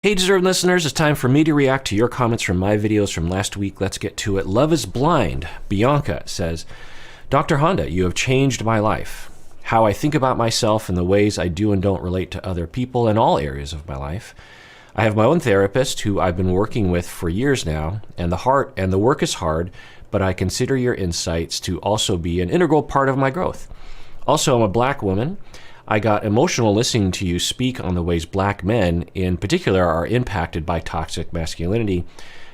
Hey, deserved listeners, it's time for me to react to your comments from my videos from last week. Let's get to it. Love is Blind. Bianca says, Dr. Honda, you have changed my life. How I think about myself and the ways I do and don't relate to other people in all areas of my life. I have my own therapist who I've been working with for years now, and the work is hard, but I consider your insights to also be an integral part of my growth. Also, I'm a black woman. I got emotional listening to you speak on the ways black men in particular are impacted by toxic masculinity,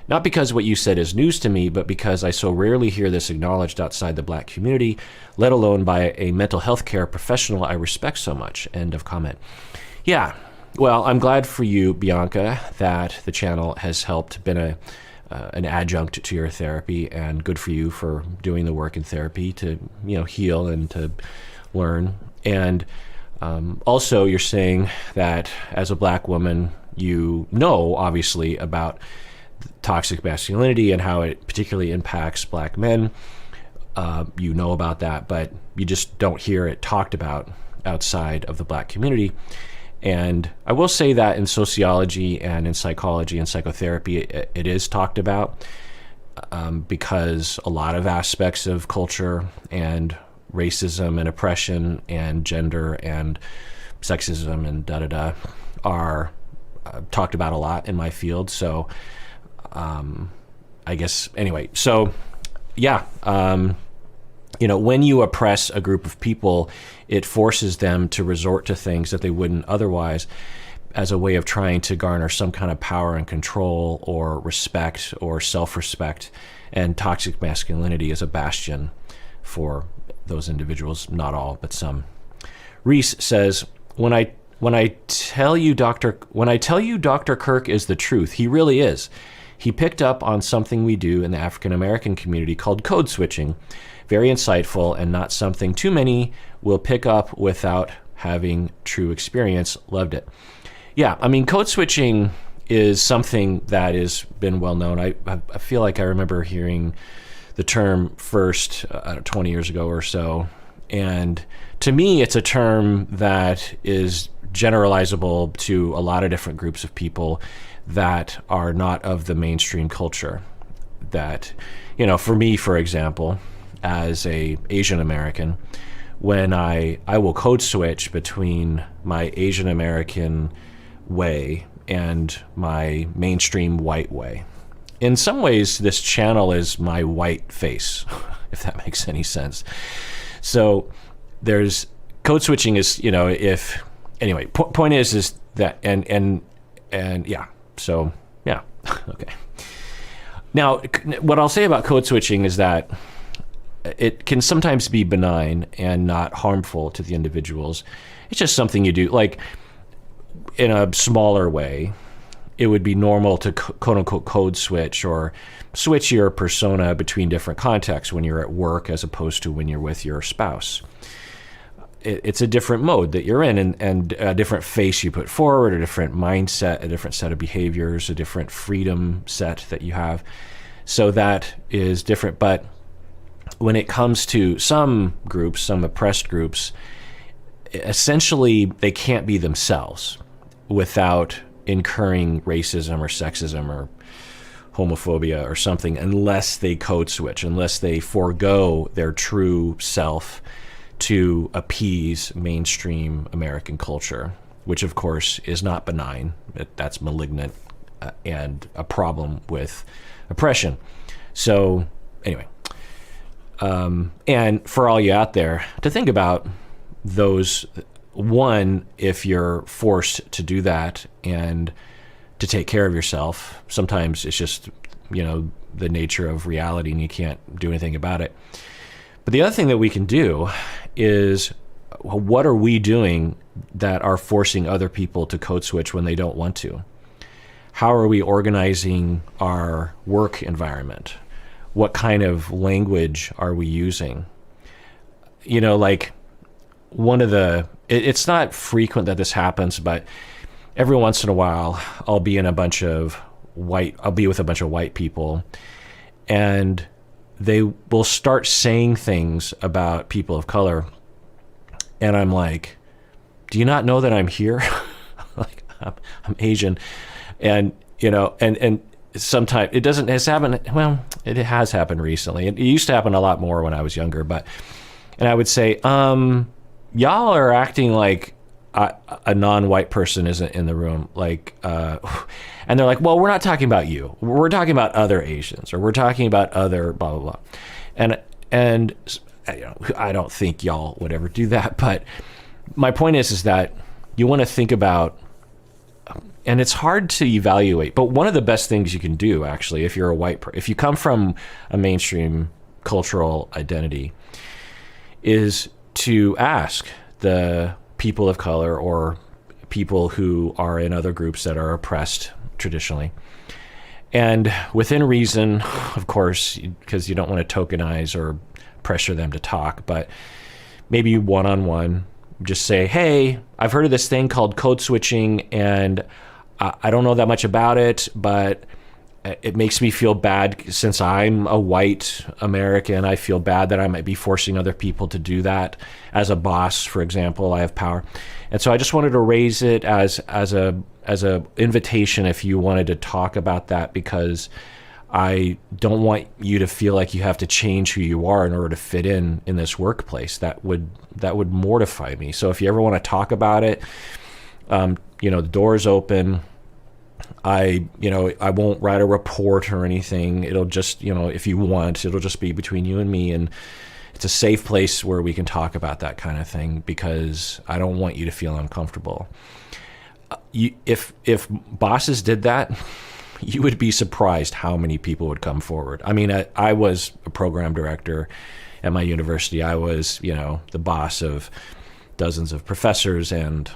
not because what you said is news to me, but because I so rarely hear this acknowledged outside the black community, let alone by a mental health care professional I respect so much. End of comment. Yeah, well, I'm glad for you, Bianca, that the channel has been an adjunct to your therapy, and good for you for doing the work in therapy to, heal and to learn. And also, you're saying that as a black woman, you know, obviously, about toxic masculinity and how it particularly impacts black men. You know about that, but you just don't hear it talked about outside of the black community. And I will say that in sociology and in psychology and psychotherapy, it is talked about because a lot of aspects of culture and racism and oppression and gender and sexism and are talked about a lot in my field. So I guess anyway, so yeah, when you oppress a group of people, it forces them to resort to things that they wouldn't otherwise as a way of trying to garner some kind of power and control or respect or self-respect. And toxic masculinity is a bastion for those individuals, not all, but some. Reese says, when I tell you Dr. Kirk is the truth, he really is. He picked up on something we do in the African American community called code switching. Very insightful and not something too many will pick up without having true experience. Loved it. Yeah, I mean, code switching is something that has been well known. I feel like I remember hearing the term first 20 years ago or so. And to me, it's a term that is generalizable to a lot of different groups of people that are not of the mainstream culture. That, for me, for example, as a Asian American, when I will code switch between my Asian American way and my mainstream white way. In some ways, this channel is my white face, if that makes any sense. So there's code switching is, point is that, and yeah, so yeah, okay. Now, what I'll say about code switching is that it can sometimes be benign and not harmful to the individuals. It's just something you do, like in a smaller way. It would be normal to quote unquote code switch or switch your persona between different contexts when you're at work as opposed to when you're with your spouse. It's a different mode that you're in, and a different face you put forward, a different mindset, a different set of behaviors, a different freedom set that you have. So that is different. But when it comes to some groups, some oppressed groups, essentially they can't be themselves without incurring racism or sexism or homophobia or something unless they code switch, unless they forego their true self to appease mainstream American culture, which of course is not benign. That's malignant and a problem with oppression. So anyway, and for all you out there to think about those, one, if you're forced to do that and to take care of yourself, sometimes it's just, the nature of reality and you can't do anything about it. But the other thing that we can do is, what are we doing that are forcing other people to code switch when they don't want to? How are we organizing our work environment? What kind of language are we using? Like it's not frequent that this happens, but every once in a while I'll be with a bunch of white people, and they will start saying things about people of color. And I'm like, do you not know that I'm here? Like, I'm Asian. And, you know, and sometimes it doesn't, has happened, well, it has happened recently. It used to happen a lot more when I was younger, and I would say, y'all are acting like a non-white person isn't in the room. Like, and they're like, well, we're not talking about you. We're talking about other Asians, or we're talking about other blah, blah, blah. And you know, I don't think y'all would ever do that. But my point is that you want to think about, and it's hard to evaluate, but one of the best things you can do, actually, if you're a white person, if you come from a mainstream cultural identity, is to ask the people of color or people who are in other groups that are oppressed traditionally, and within reason, of course, because you don't want to tokenize or pressure them to talk, but maybe one-on-one, just say, hey, I've heard of this thing called code switching, and I don't know that much about it, but it makes me feel bad since I'm a white American. I feel bad that I might be forcing other people to do that. As a boss, for example, I have power. And so I just wanted to raise it as a invitation if you wanted to talk about that, because I don't want you to feel like you have to change who you are in order to fit in this workplace. That would mortify me. So if you ever want to talk about it, you know, the door's open. I won't write a report or anything. It'll just, you know, if you want, it'll just be between you and me, and it's a safe place where we can talk about that kind of thing, because I don't want you to feel uncomfortable. If bosses did that, you would be surprised how many people would come forward. I mean, I was a program director at my university. I was, you know, the boss of dozens of professors and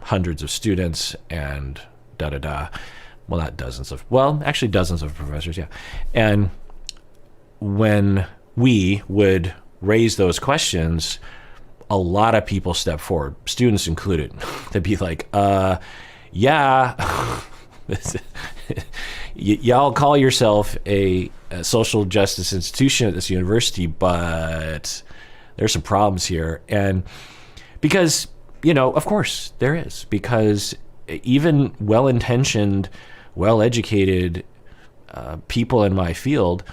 hundreds of students and da-da-da. Well, not dozens of, well, actually dozens of professors, yeah. And when we would raise those questions, a lot of people step forward, students included. They'd be like, yeah, y'all call yourself a social justice institution at this university, but there's some problems here. And because, you know, of course there is, because even well-intentioned, well-educated people in my field,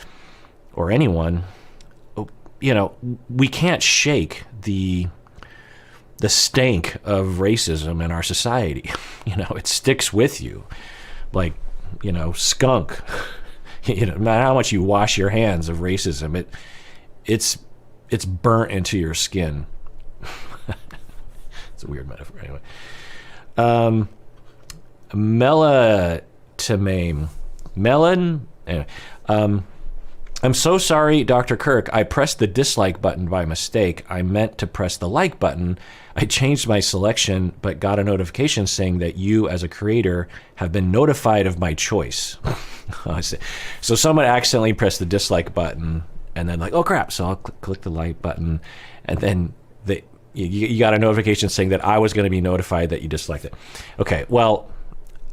or anyone, you know, we can't shake the stank of racism in our society. You know, it sticks with you like, you know, skunk. You know, no matter how much you wash your hands of racism, it's burnt into your skin. It's a weird metaphor, anyway. Anyway, I'm so sorry, Dr. Kirk. I pressed the dislike button by mistake. I meant to press the like button. I changed my selection, but got a notification saying that you, as a creator, have been notified of my choice. So someone accidentally pressed the dislike button, and then like, oh crap! So I'll click the like button, and then you got a notification saying that I was going to be notified that you disliked it. Okay, well.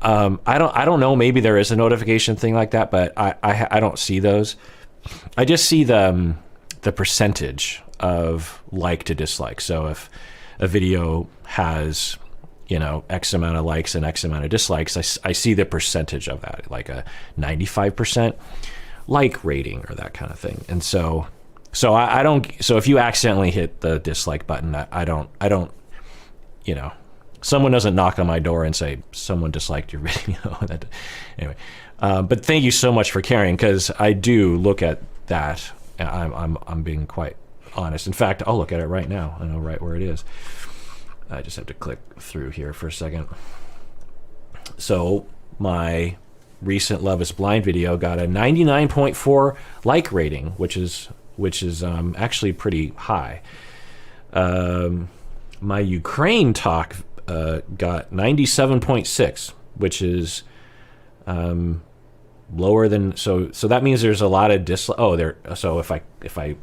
I don't know. Maybe there is a notification thing like that, but I don't see those. I just see the percentage of like to dislike. So if a video has, you know, X amount of likes and X amount of dislikes, I see the percentage of that, like a 95% like rating or that kind of thing. And so I don't. So if you accidentally hit the dislike button, I don't. You know. Someone doesn't knock on my door and say, someone disliked your video. Anyway, but thank you so much for caring, because I do look at that. And I'm being quite honest. In fact, I'll look at it right now. I know right where it is. I just have to click through here for a second. So my recent Love is Blind video got a 99.4 like rating, which is actually pretty high. My Ukraine talk got 97.6, which is lower than, so that means there's a lot of dislike. Oh, there. So if I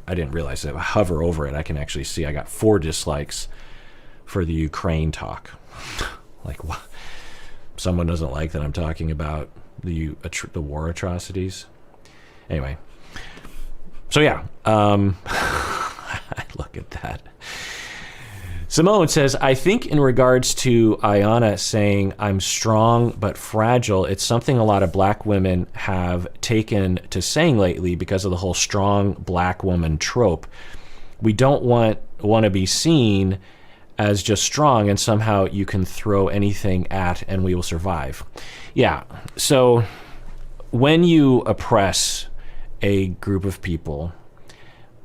didn't realize that, if I hover over it, I can actually see I got 4 dislikes for the Ukraine talk. Like, what? Someone doesn't like that I'm talking about the war atrocities. Anyway, so yeah, I look at that. Simone says, I think in regards to Ayana saying I'm strong but fragile, it's something a lot of black women have taken to saying lately because of the whole strong black woman trope. We don't want to be seen as just strong and somehow you can throw anything at and we will survive. Yeah, so when you oppress a group of people,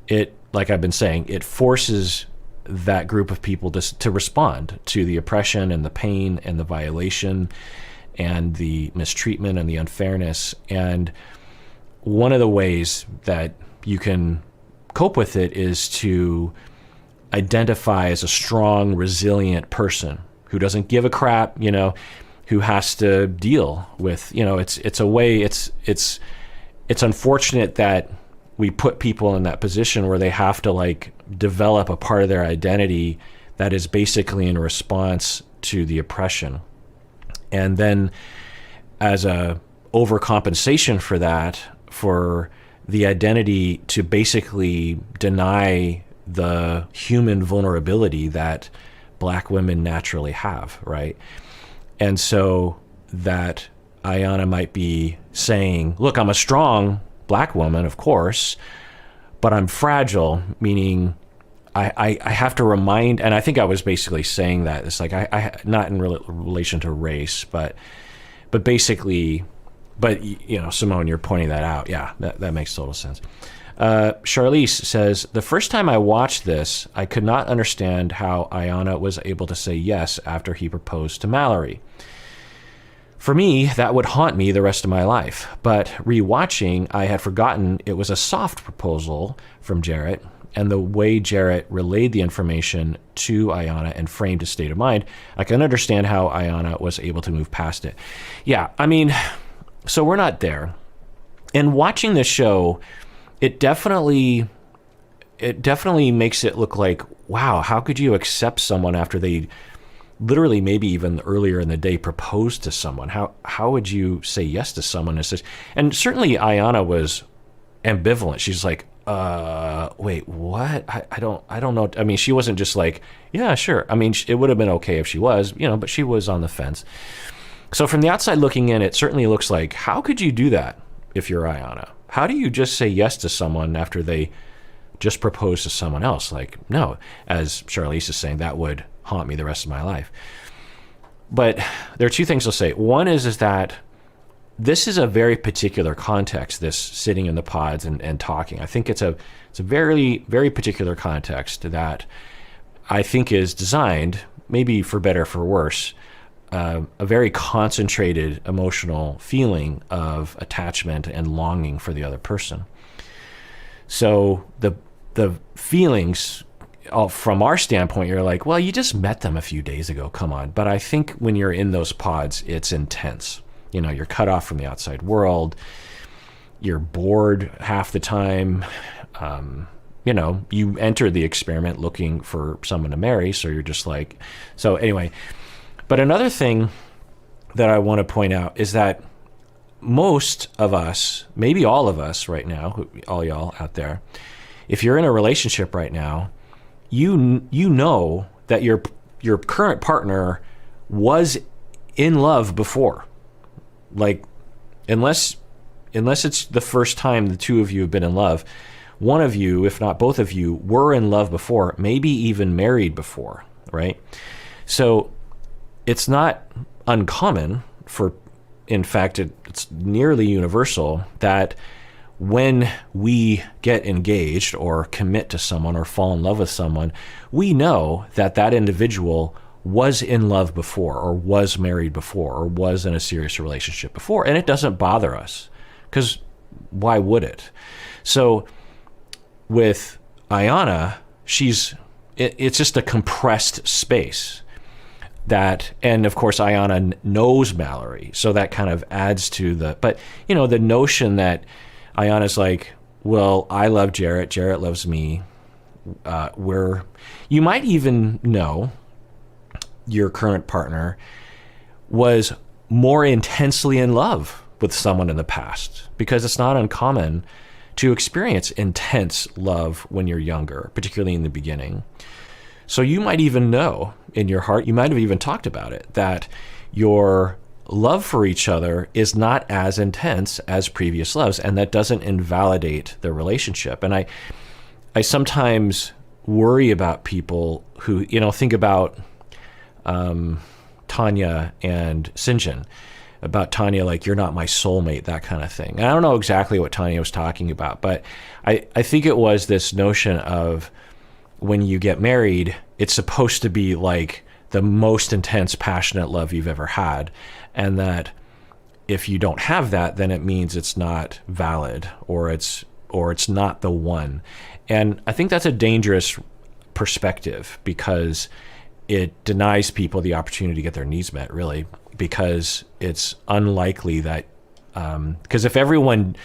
it, like I've been saying, it forces that group of people to respond to the oppression and the pain and the violation and the mistreatment and the unfairness. And one of the ways that you can cope with it is to identify as a strong, resilient person who doesn't give a crap, who has to deal with, it's a way, it's unfortunate that we put people in that position where they have to develop a part of their identity that is basically in response to the oppression. And then as a overcompensation for that, for the identity to basically deny the human vulnerability that black women naturally have, right? And so that Ayana might be saying, look, I'm a strong black woman, of course, but I'm fragile, meaning I have to remind, and I think I was basically saying that, it's I not in relation to race, but basically, Simone, you're pointing that out. Yeah, that makes total sense. Charlize says, the first time I watched this, I could not understand how Ayana was able to say yes after he proposed to Mallory. For me, that would haunt me the rest of my life. But rewatching, I had forgotten it was a soft proposal from Jarrett, and the way Jarrett relayed the information to Ayana and framed his state of mind, I can understand how Ayana was able to move past it. Yeah, so we're not there. And watching this show, it definitely makes it look like, wow, how could you accept someone after they literally maybe even earlier in the day proposed to someone? How would you say yes to someone? And certainly Ayana was ambivalent. She's like, wait, what? I don't know. She wasn't just like, yeah, sure. It would have been okay if she was, but she was on the fence. So from the outside looking in, it certainly looks like, how could you do that if you're Ayana? How do you just say yes to someone after they just proposed to someone else? No, as Charlize is saying, that would haunt me the rest of my life. But there are two things I'll say. One is that this is a very particular context, this sitting in the pods and talking. I think it's a very, very particular context that I think is designed, maybe for better or for worse, a very concentrated emotional feeling of attachment and longing for the other person. So the feelings, from our standpoint, you're like, well, you just met them a few days ago, come on. But I think when you're in those pods, it's intense. You're cut off from the outside world. You're bored half the time. You enter the experiment looking for someone to marry, so you're just like, so anyway. But another thing that I want to point out is that most of us, maybe all of us right now, all y'all out there, if you're in a relationship right now, you know that your current partner was in love before. Unless it's the first time the two of you have been in love, one of you, if not both of you, were in love before, maybe even married before, right? So it's not uncommon in fact, it's nearly universal that when we get engaged or commit to someone or fall in love with someone, we know that individual was in love before or was married before or was in a serious relationship before, and it doesn't bother us because why would it? So with Ayana, it's just a compressed space. And of course Ayana knows Mallory, so that kind of adds to but the notion that Ayana's like, well, I love Jarrett loves me, you might even know your current partner was more intensely in love with someone in the past, because it's not uncommon to experience intense love when you're younger, particularly in the beginning. So you might even know in your heart, you might have even talked about it, that your love for each other is not as intense as previous loves, and that doesn't invalidate the relationship. And I sometimes worry about people who, think about Tanya and Sinjin, about Tanya, like, you're not my soulmate, that kind of thing. And I don't know exactly what Tanya was talking about, but I think it was this notion of when you get married, it's supposed to be like the most intense, passionate love you've ever had. And that if you don't have that, then it means it's not valid, or it's not the one. And I think that's a dangerous perspective, because it denies people the opportunity to get their needs met, really, because it's unlikely that, because if everyone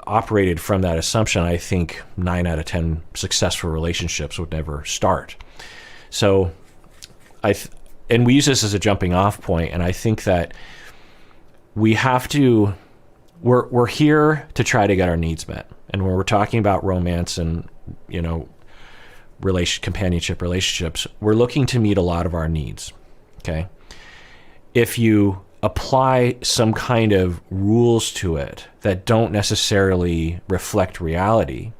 operated from that assumption, I think 9 out of 10 successful relationships would never start. So and we use this as a jumping off point, and I think that we have to, we're here to try to get our needs met. And when we're talking about romance and, companionship relationships, we're looking to meet a lot of our needs. Okay. If you apply some kind of rules to it that don't necessarily reflect reality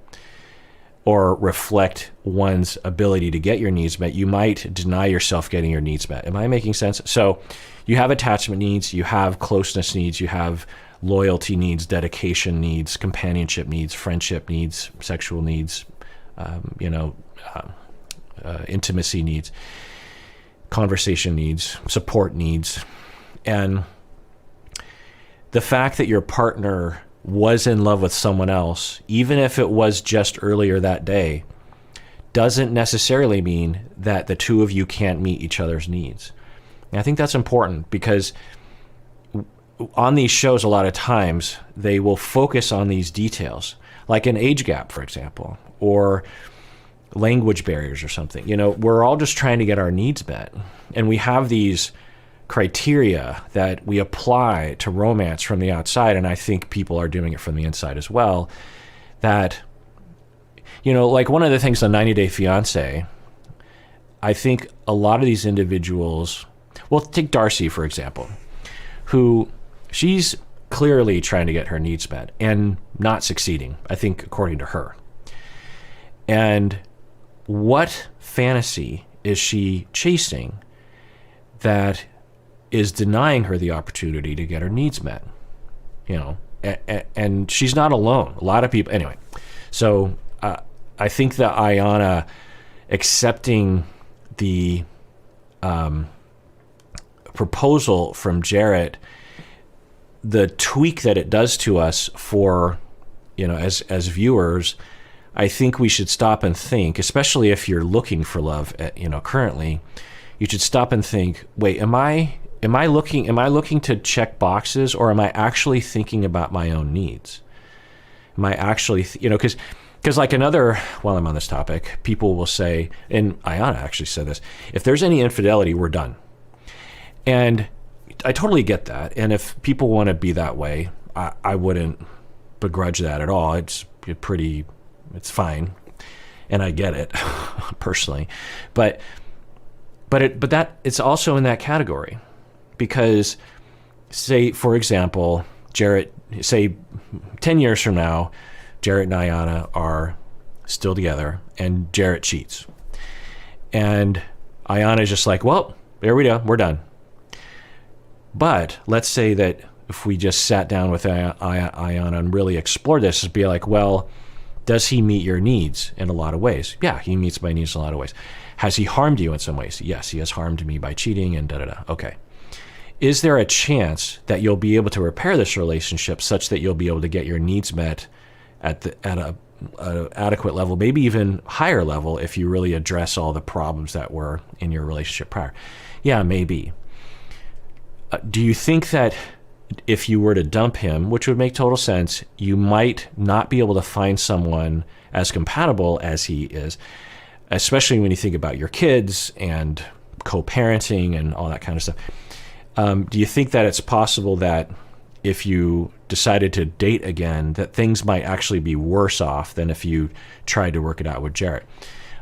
or reflect one's ability to get your needs met, you might deny yourself getting your needs met. Am I making sense? So you have attachment needs, you have closeness needs, you have loyalty needs, dedication needs, companionship needs, friendship needs, sexual needs, intimacy needs, conversation needs, support needs. And the fact that your partner was in love with someone else, even if it was just earlier that day, doesn't necessarily mean that the two of you can't meet each other's needs. And I think that's important, because on these shows, a lot of times they will focus on these details, like an age gap, for example, or language barriers or something. We're all just trying to get our needs met. And we have these criteria that we apply to romance from the outside, and I think people are doing it from the inside as well. That, like one of the things on 90 Day Fiancé, I think a lot of these individuals, well, take Darcy, for example, who she's clearly trying to get her needs met and not succeeding, I think, according to her. And what fantasy is she chasing that is denying her the opportunity to get her needs met? And she's not alone. A lot of people, anyway. So I think that Ayana accepting the proposal from Jarrett, the tweak that it does to us for, as viewers, I think we should stop and think, especially if you're looking for love, currently, you should stop and think, wait, am I looking to check boxes, or am I actually thinking about my own needs? Am I actually, because like while I'm on this topic, people will say, and Ayana actually said this, if there's any infidelity, we're done. And I totally get that. And if people want to be that way, I wouldn't begrudge that at all. It's fine. And I get it personally, but that it's also in that category. Because, say, for example, Jarrett, say 10 years from now, Jarrett and Ayana are still together, and Jarrett cheats. And Ayana's just like, well, there we go, we're done. But let's say that if we just sat down with Ayana and really explored this, it'd be like, well, does he meet your needs in a lot of ways? Yeah, he meets my needs in a lot of ways. Has he harmed you in some ways? Yes, he has harmed me by cheating and da-da-da. Okay. Is there a chance that you'll be able to repair this relationship such that you'll be able to get your needs met at a adequate level, maybe even higher level, if you really address all the problems that were in your relationship prior? Yeah, maybe. Do you think that if you were to dump him, which would make total sense, you might not be able to find someone as compatible as he is, especially when you think about your kids and co-parenting and all that kind of stuff? Do you think that it's possible that if you decided to date again, that things might actually be worse off than if you tried to work it out with Jarrett?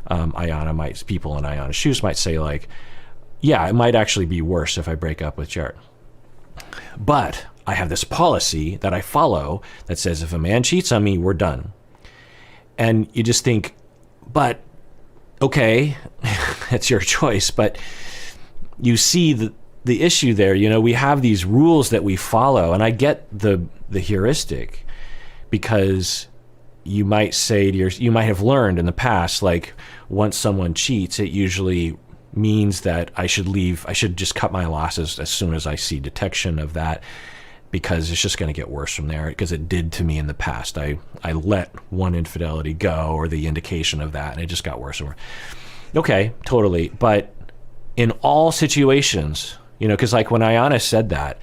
People in Ayana's shoes might say like, yeah, it might actually be worse if I break up with Jared. But I have this policy that I follow that says if a man cheats on me, we're done. And you just think, but okay, it's your choice. But you see the issue there. We have these rules that we follow, and I get the heuristic, because you might say you might have learned in the past, like once someone cheats, it usually means that I should leave. I should just cut my losses as soon as I see detection of that, because it's just going to get worse from there, because it did to me in the past. I let one infidelity go, or the indication of that, and it just got worse and worse. Okay, totally. But in all situations, because like when Ayana said that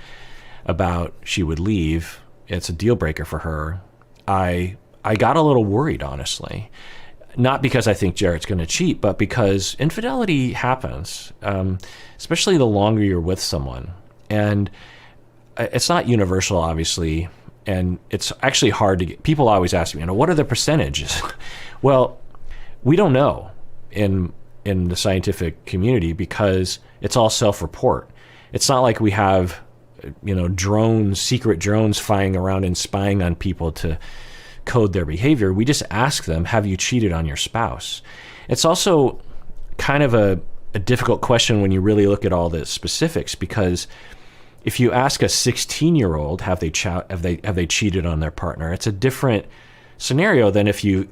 about she would leave, it's a deal breaker for her, I got a little worried, honestly. Not because I think Jared's going to cheat, but because infidelity happens, especially the longer you're with someone. And it's not universal, obviously, and it's actually hard to get. People always ask me, what are the percentages? Well, we don't know in the scientific community, because it's all self-report. It's not like we have, drones, secret drones flying around and spying on people to code their behavior. We just ask them, have you cheated on your spouse? It's also kind of a difficult question when you really look at all the specifics, because if you ask a 16-year-old, have they cheated on their partner, it's a different scenario than if you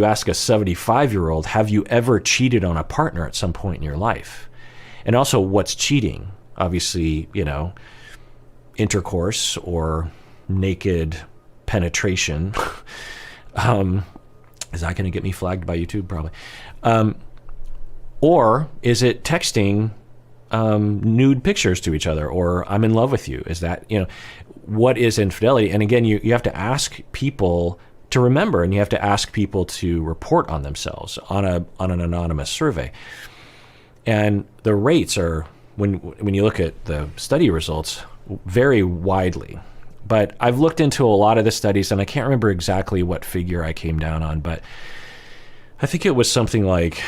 ask a 75-year-old, have you ever cheated on a partner at some point in your life? And also, what's cheating? Obviously, intercourse or naked penetration. Is that going to get me flagged by YouTube? Probably. Or is it texting nude pictures to each other, or I'm in love with you? Is that, what is infidelity? And again, you have to ask people to remember, and you have to ask people to report on themselves on an anonymous survey. And the rates are, when you look at the study results, vary widely. But I've looked into a lot of the studies, and I can't remember exactly what figure I came down on, but I think it was something like,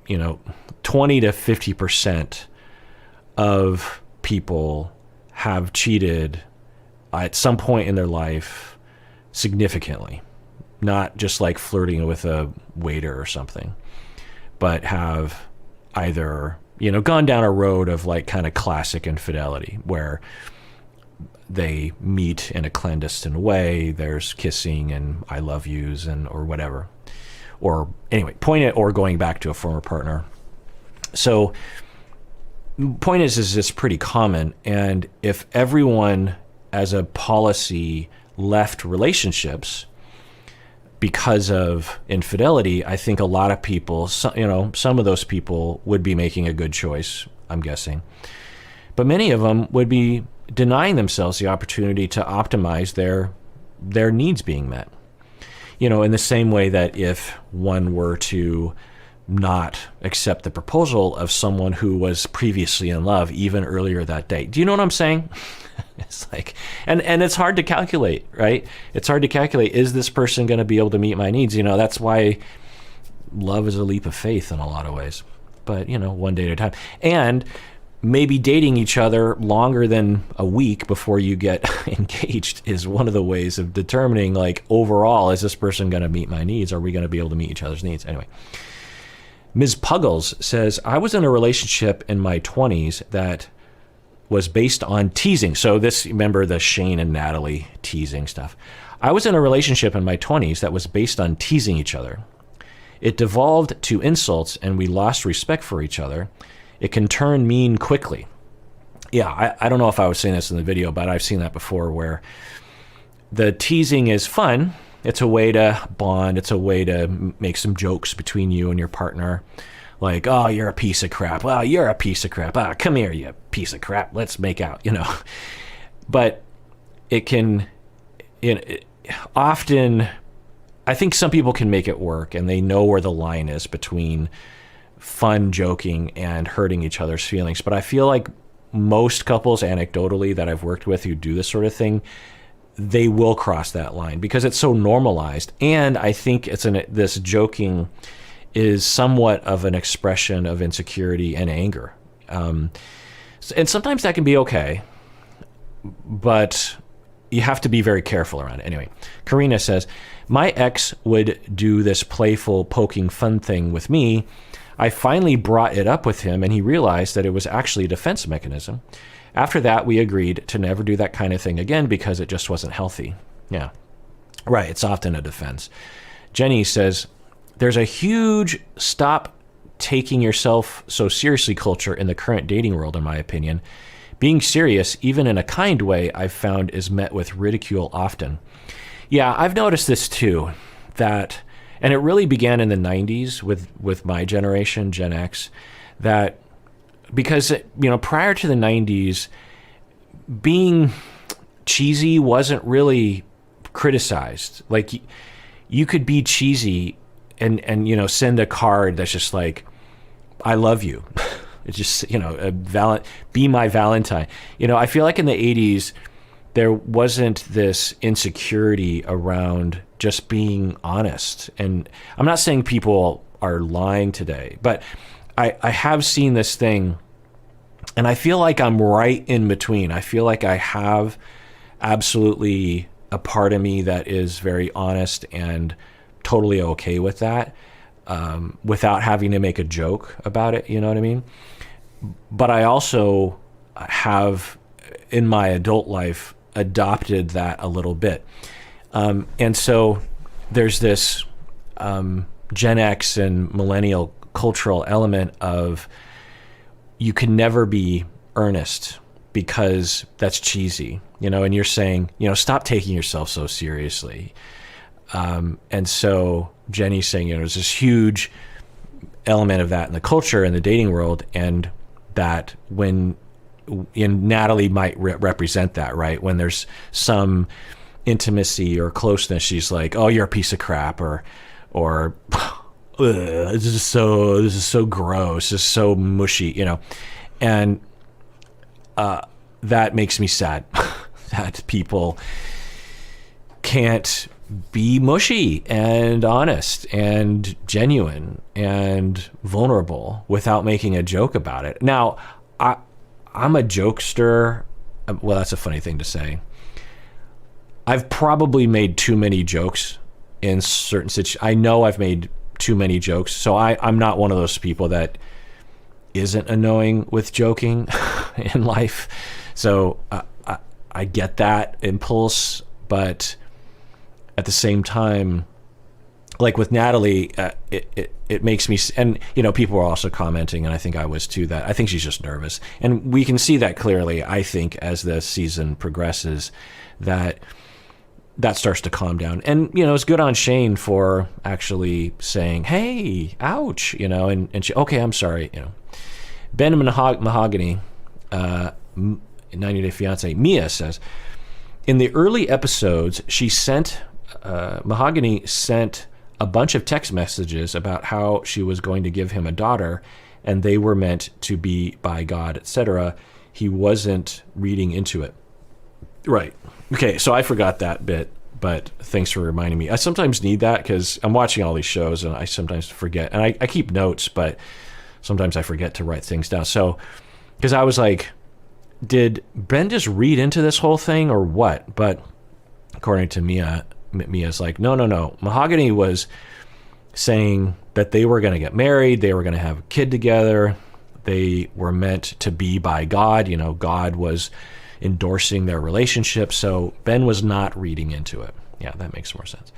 20 to 50% of people have cheated at some point in their life significantly. Not just like flirting with a waiter or something, but have either, gone down a road of like kind of classic infidelity, where they meet in a clandestine way, there's kissing and I love yous or whatever. Or anyway, or going back to a former partner. So point is it's pretty common. And if everyone as a policy left relationships because of infidelity, I think a lot of people, some of those people would be making a good choice, I'm guessing. But many of them would be denying themselves the opportunity to optimize their needs being met. In the same way that if one were to not accept the proposal of someone who was previously in love even earlier that day. Do you know what I'm saying? It's like, and it's hard to calculate, right? It's hard to calculate, is this person going to be able to meet my needs? That's why love is a leap of faith in a lot of ways. But, one day at a time. And maybe dating each other longer than a week before you get engaged is one of the ways of determining, like, overall, is this person going to meet my needs? Are we going to be able to meet each other's needs? Anyway, Ms. Puggles says, I was in a relationship in my 20s that was based on teasing. So this, remember the Shane and Natalie teasing stuff. I was in a relationship in my 20s that was based on teasing each other. It devolved to insults and we lost respect for each other. It can turn mean quickly. Yeah, I don't know if I was saying this in the video, but I've seen that before, where the teasing is fun. It's a way to bond. It's a way to make some jokes between you and your partner. Like, oh, you're a piece of crap. Well, you're a piece of crap. Ah, come here, you piece of crap. Let's make out, But it can, often, I think some people can make it work, and they know where the line is between fun joking and hurting each other's feelings. But I feel like most couples, anecdotally, that I've worked with who do this sort of thing, they will cross that line because it's so normalized. And I think it's this joking is somewhat of an expression of insecurity and anger. And sometimes that can be okay, but you have to be very careful around it. Anyway, Karina says, my ex would do this playful, poking fun thing with me. I finally brought it up with him, and he realized that it was actually a defense mechanism. After that, we agreed to never do that kind of thing again because it just wasn't healthy. Yeah, right. It's often a defense. Jenny says, there's a huge stop taking yourself so seriously culture in the current dating world, in my opinion. Being serious, even in a kind way, I've found is met with ridicule often. Yeah, I've noticed this too, that, and it really began in the 90s with my generation, Gen X, that because, prior to the 90s, being cheesy wasn't really criticized. Like, you could be cheesy and send a card that's just like, I love you. It's just, be my Valentine. I feel like in the 80s, there wasn't this insecurity around just being honest. And I'm not saying people are lying today, but I have seen this thing, and I feel like I'm right in between. I feel like I have absolutely a part of me that is very honest and totally okay with that, without having to make a joke about it. You know what I mean? But I also have, in my adult life, adopted that a little bit. And so there's this Gen X and millennial cultural element of you can never be earnest because that's cheesy, and you're saying, stop taking yourself so seriously. And so Jenny's saying, there's this huge element of that in the culture and the dating world, and that and Natalie might represent that, right? When there's some intimacy or closeness, she's like, "Oh, you're a piece of crap," or this is so gross, this is so mushy, and that makes me sad that people can't be mushy and honest and genuine and vulnerable without making a joke about it. Now, I'm a jokester. Well, that's a funny thing to say. I've probably made too many jokes in certain situations. I know I've made too many jokes, so I'm not one of those people that isn't annoying with joking in life. So I get that impulse, but at the same time, like with Natalie, it makes me, and people are also commenting, and I think I was too, that I think she's just nervous, and we can see that clearly. I think as the season progresses, that starts to calm down, and it's good on Shane for actually saying, "Hey, ouch," and she, okay, I'm sorry, Ben Mahogany, 90 Day Fiance, Mia says, in the early episodes, Mahogany sent a bunch of text messages about how she was going to give him a daughter, and they were meant to be by God, etc. He wasn't reading into it. Right. Okay, so I forgot that bit, but thanks for reminding me. I sometimes need that because I'm watching all these shows, and I sometimes forget. And I keep notes, but sometimes I forget to write things down. So, because I was like, did Ben just read into this whole thing or what? But according to Mia's like, no. Mahogany was saying that they were going to get married. They were going to have a kid together. They were meant to be by God. God was endorsing their relationship. So Ben was not reading into it. Yeah, that makes more sense.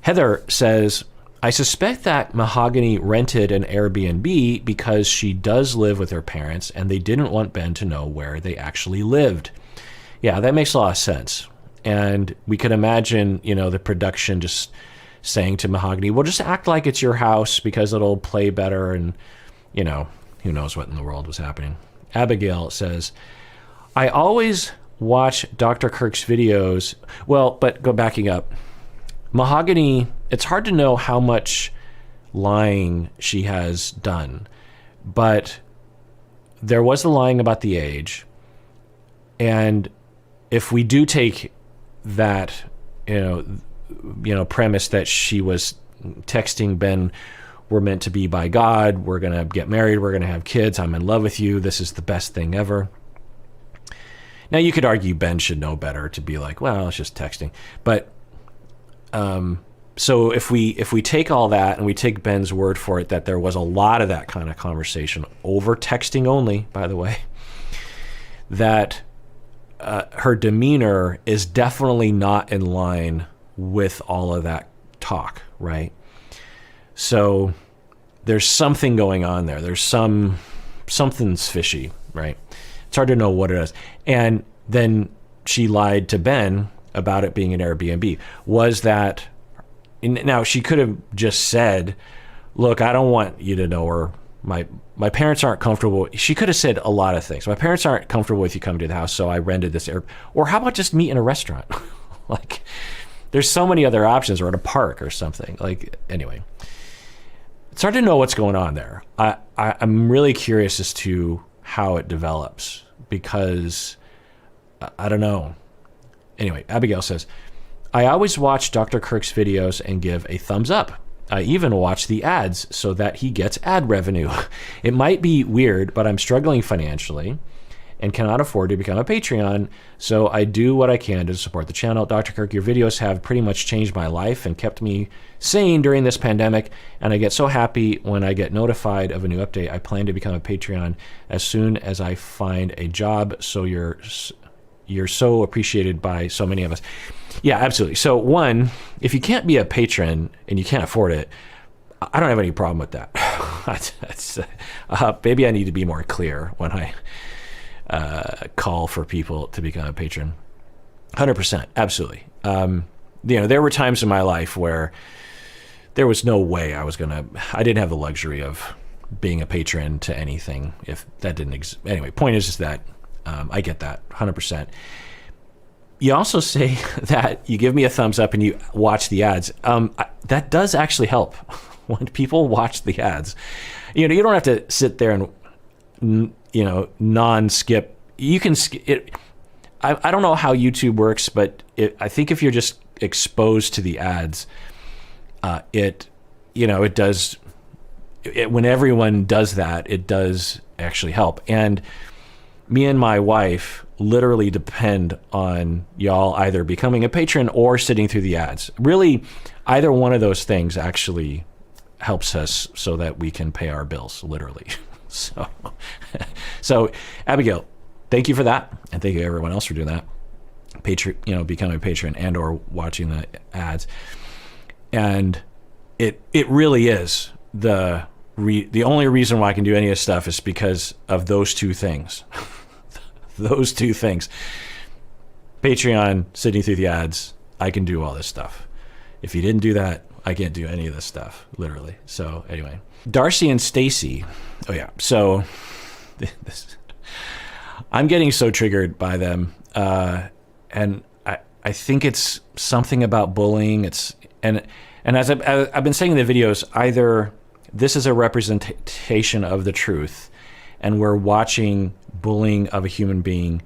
Heather says, I suspect that Mahogany rented an Airbnb because she does live with her parents and they didn't want Ben to know where they actually lived. Yeah, that makes a lot of sense. And we could imagine, the production just saying to Mahogany, well, just act like it's your house because it'll play better. And, who knows what in the world was happening. Abigail says, I always watch Dr. Kirk's videos. Well, but backing up, Mahogany, it's hard to know how much lying she has done. But there was the lying about the age. And if we do take that, premise that she was texting Ben we're meant to be by God. We're going to get married. We're going to have kids. I'm in love with you. This is the best thing ever. Now, you could argue Ben should know better to be like, well, it's just texting. But so if we take all that and we take Ben's word for it that there was a lot of that kind of conversation over texting only, by the way, that her demeanor is definitely not in line with all of that talk, right? So there's something going on there. There's something's fishy, right? It's hard to know what it is. And then she lied to Ben about it being an Airbnb. Was that, now she could have just said, look, I don't want you to know, or my parents aren't comfortable. She could have said a lot of things. My parents aren't comfortable with you coming to the house, so I rented this or how about just meet in a restaurant? Like, there's so many other options, or at a park or something. Like, anyway, it's hard to know what's going on there. I'm really curious as to how it develops, because I don't know. Anyway, Abigail says, I always watch Dr. Kirk's videos and give a thumbs up. I even watch the ads so that he gets ad revenue. It might be weird, but I'm struggling financially and cannot afford to become a Patreon, so I do what I can to support the channel. Dr. Kirk, your videos have pretty much changed my life and kept me sane during this pandemic, and I get so happy when I get notified of a new update. I plan to become a Patreon as soon as I find a job, so you're so appreciated by so many of us. Yeah, absolutely. So one, if you can't be a patron and you can't afford it, I don't have any problem with that. Maybe I need to be more clear when I call for people to become a patron. 100%, absolutely. There were times in my life where there was no way I didn't have the luxury of being a patron to anything if that didn't exist. Anyway, point is just that I get that 100%. You also say that you give me a thumbs up and you watch the ads. That does actually help when people watch the ads. You don't have to sit there and non-skip. You can skip it. I don't know how YouTube works, but I think if you're just exposed to the ads, it does. When everyone does that, it does actually help. And me and my wife literally depend on y'all either becoming a patron or sitting through the ads. Really, either one of those things actually helps us so that we can pay our bills, literally. So Abigail, thank you for that, and thank you everyone else for doing that. Becoming a patron and or watching the ads, and it really is the only reason why I can do any of this stuff is because of those two things. Those two things. Patreon, sitting through the ads, I can do all this stuff. If you didn't do that, I can't do any of this stuff, literally. So anyway, Darcy and Stacy. Oh yeah. So I'm getting so triggered by them. And I think it's something about bullying. And as I've been saying in the videos, either this is a representation of the truth and we're watching bullying of a human being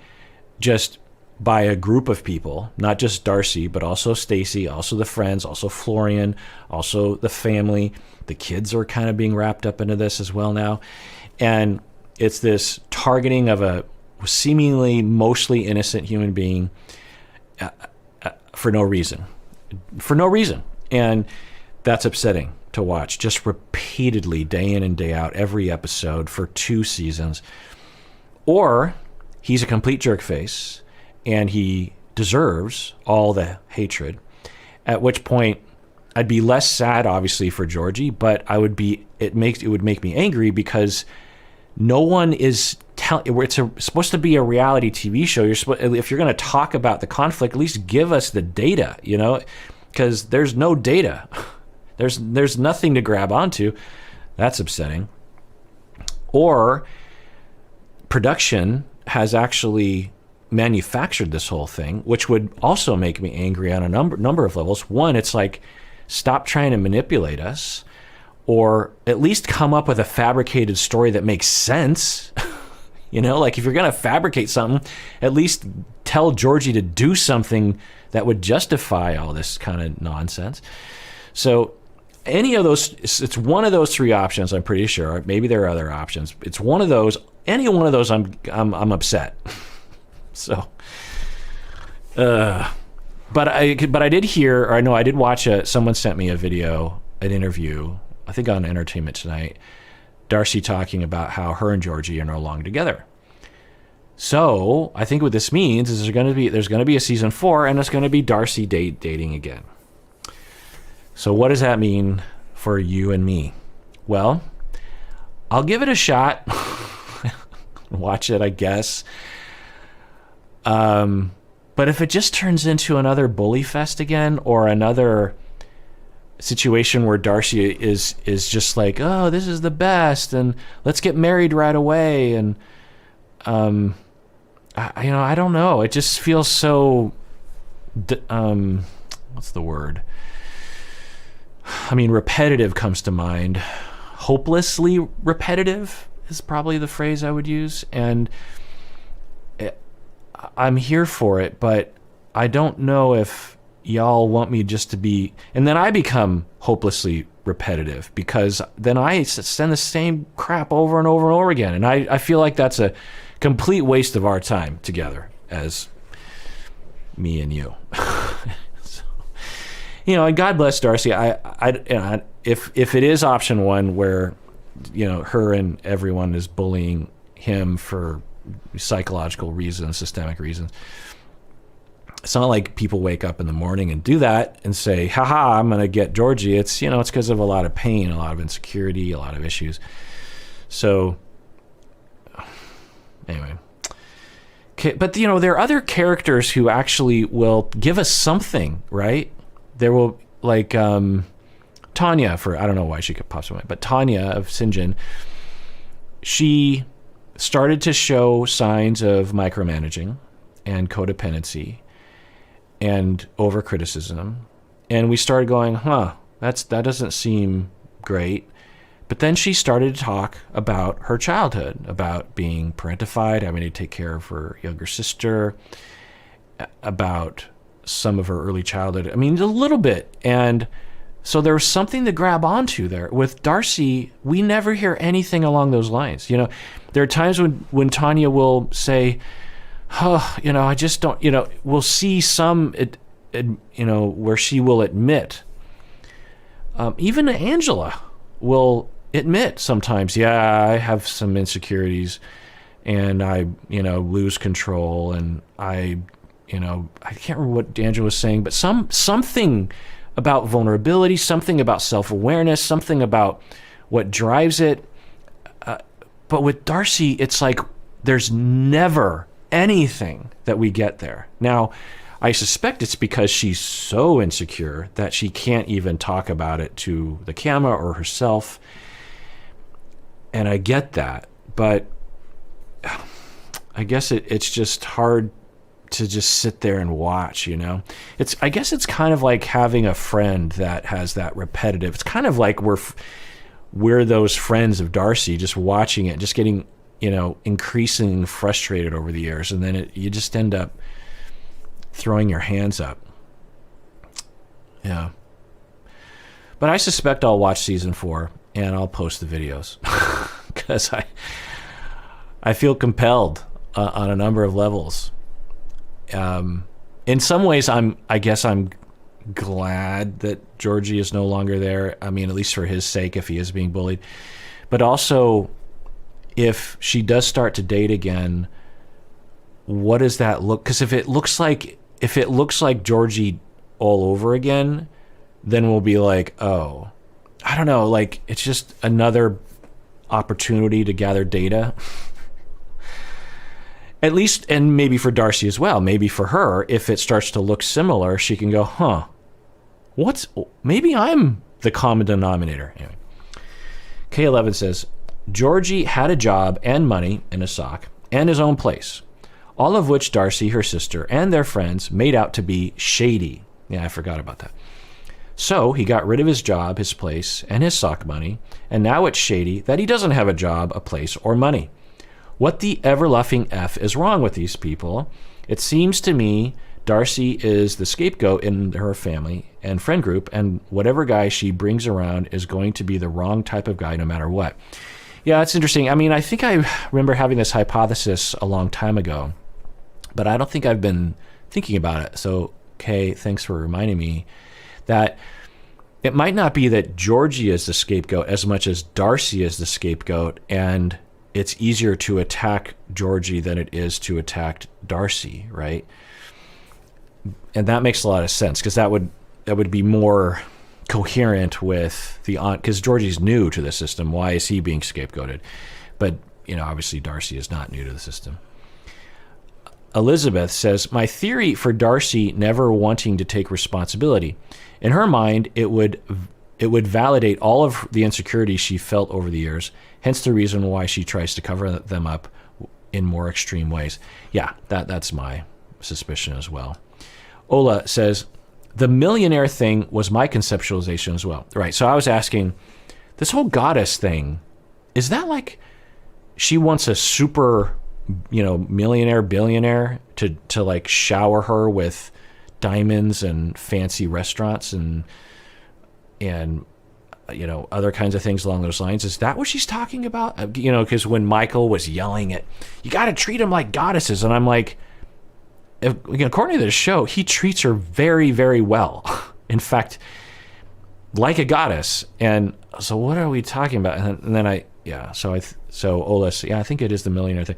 just by a group of people, not just Darcy, but also Stacy, also the friends, also Florian, also the family. The kids are kind of being wrapped up into this as well now. And it's this targeting of a seemingly mostly innocent human being for no reason. For no reason. And that's upsetting to watch just repeatedly, day in and day out, every episode for 2 seasons. Or he's a complete jerk face and he deserves all the hatred, at which point I'd be less sad, obviously, for Georgie, but it would make me angry because no one is it's supposed to be a reality TV show. If you're going to talk about the conflict, at least give us the data, because there's no data. There's nothing to grab onto. That's upsetting. Or production has actually manufactured this whole thing, which would also make me angry on a number of levels. One, it's like, stop trying to manipulate us, or at least come up with a fabricated story that makes sense. Like if you're going to fabricate something, at least tell Georgie to do something that would justify all this kind of nonsense. So any of those, it's one of those three options, I'm pretty sure. Maybe there are other options. It's one of those. Any one of those, I'm upset. So, but I did hear, or I did watch someone sent me a video, an interview, I think on Entertainment Tonight, Darcy talking about how her and Georgie are no longer together. So I think what this means is there's going to be a season 4, and it's going to be Darcy dating again. So what does that mean for you and me? Well, I'll give it a shot. Watch it, I guess. But if it just turns into another bully fest again, or another situation where Darcy is just like, oh, this is the best, and let's get married right away, and I don't know. It just feels so. What's the word? I mean, repetitive comes to mind. Hopelessly repetitive is probably the phrase I would use, and I'm here for it, but I don't know if y'all want me just to be, and then I become hopelessly repetitive, because then I send the same crap over and over and over again, and I feel like that's a complete waste of our time together as me and you. So, and God bless Darcy. If it is option 1 where her and everyone is bullying him for psychological reasons, systemic reasons, it's not like people wake up in the morning and do that and say, haha, I'm going to get Georgie. It's, it's because of a lot of pain, a lot of insecurity, a lot of issues. So anyway. Okay, but there are other characters who actually will give us something, right? There will, like Tanya, I don't know why she could pop something, but Tanya of Sinjin, she started to show signs of micromanaging and codependency and overcriticism, and we started going, that doesn't seem great. But then she started to talk about her childhood, about being parentified, having to take care of her younger sister, about some of her early childhood. I mean, a little bit. And so there was something to grab onto there. With Darcy, we never hear anything along those lines. There are times when Tanya will say, I just don't, we'll see some, where she will admit. Even Angela will admit sometimes, I have some insecurities, and I, lose control, and I can't remember what Angela was saying, but something about vulnerability, something about self-awareness, something about what drives it. But with Darcy, it's like there's never anything that we get there. Now, I suspect it's because she's so insecure that she can't even talk about it to the camera or herself. And I get that, but I guess it's just hard to just sit there and watch, I guess it's kind of like having a friend that has that repetitive. It's kind of like we're those friends of Darcy, just watching it, just getting, increasingly frustrated over the years. And then you just end up throwing your hands up. Yeah. But I suspect I'll watch season 4 and I'll post the videos because I feel compelled on a number of levels. In some ways, I guess I'm glad that Georgie is no longer there. I mean, at least for his sake, if he is being bullied. But also, if she does start to date again, what does that look? Because if it looks like Georgie all over again, then we'll be like, oh, I don't know, like it's just another opportunity to gather data. At least, and maybe for Darcy as well, maybe for her, if it starts to look similar, she can go, maybe I'm the common denominator. Anyway. K11 says, Georgie had a job and money in a sock and his own place, all of which Darcy, her sister, and their friends made out to be shady. Yeah, I forgot about that. So he got rid of his job, his place, and his sock money, and now it's shady that he doesn't have a job, a place, or money. What the ever-luffing F is wrong with these people? It seems to me Darcy is the scapegoat in her family and friend group, and whatever guy she brings around is going to be the wrong type of guy no matter what. Yeah, it's interesting. I mean, I think I remember having this hypothesis a long time ago, but I don't think I've been thinking about it. So, Kay, thanks for reminding me that it might not be that Georgie is the scapegoat as much as Darcy is the scapegoat, and it's easier to attack Georgie than it is to attack Darcy, right? And that makes a lot of sense, because that would be more coherent with the aunt, because Georgie's new to the system. Why is he being scapegoated? But, obviously Darcy is not new to the system. Elizabeth says, my theory for Darcy never wanting to take responsibility. In her mind, it would validate all of the insecurities she felt over the years, hence the reason why she tries to cover them up in more extreme ways. Yeah, that's my suspicion as well. Ola says, the millionaire thing was my conceptualization as well. Right, so I was asking, this whole goddess thing, is that like she wants a super, millionaire, billionaire to like shower her with diamonds and fancy restaurants and other kinds of things along those lines? Is that what she's talking about? Because when Michael was yelling at, you got to treat them like goddesses, and I'm like, according to this show, he treats her very, very well. In fact, like a goddess. And so what are we talking about? And then so Ola, yeah, I think it is the millionaire thing.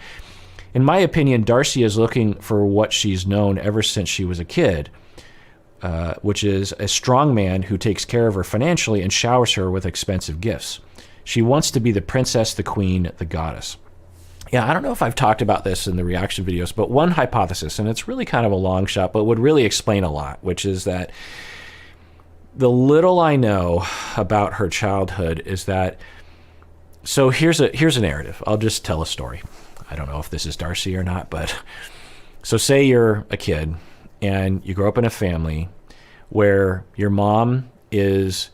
In my opinion, Darcy is looking for what she's known ever since she was a kid, which is a strong man who takes care of her financially and showers her with expensive gifts. She wants to be the princess, the queen, the goddess. Yeah, I don't know if I've talked about this in the reaction videos, but one hypothesis, and it's really kind of a long shot, but would really explain a lot, which is that the little I know about her childhood is that, so here's a narrative. I'll just tell a story. I don't know if this is Darcy or not, but so say you're a kid and you grow up in a family where your mom is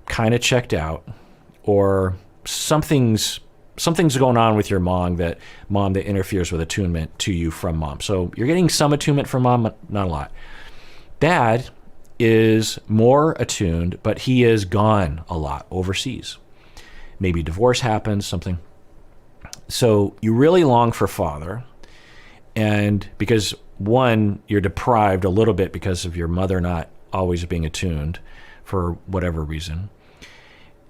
kind of checked out, or something's going on with your mom that interferes with attunement to you from mom. So you're getting some attunement from mom, not a lot. Dad is more attuned, but he is gone a lot overseas. Maybe divorce happens, something. So you really long for father, and because one, you're deprived a little bit because of your mother not always being attuned for whatever reason.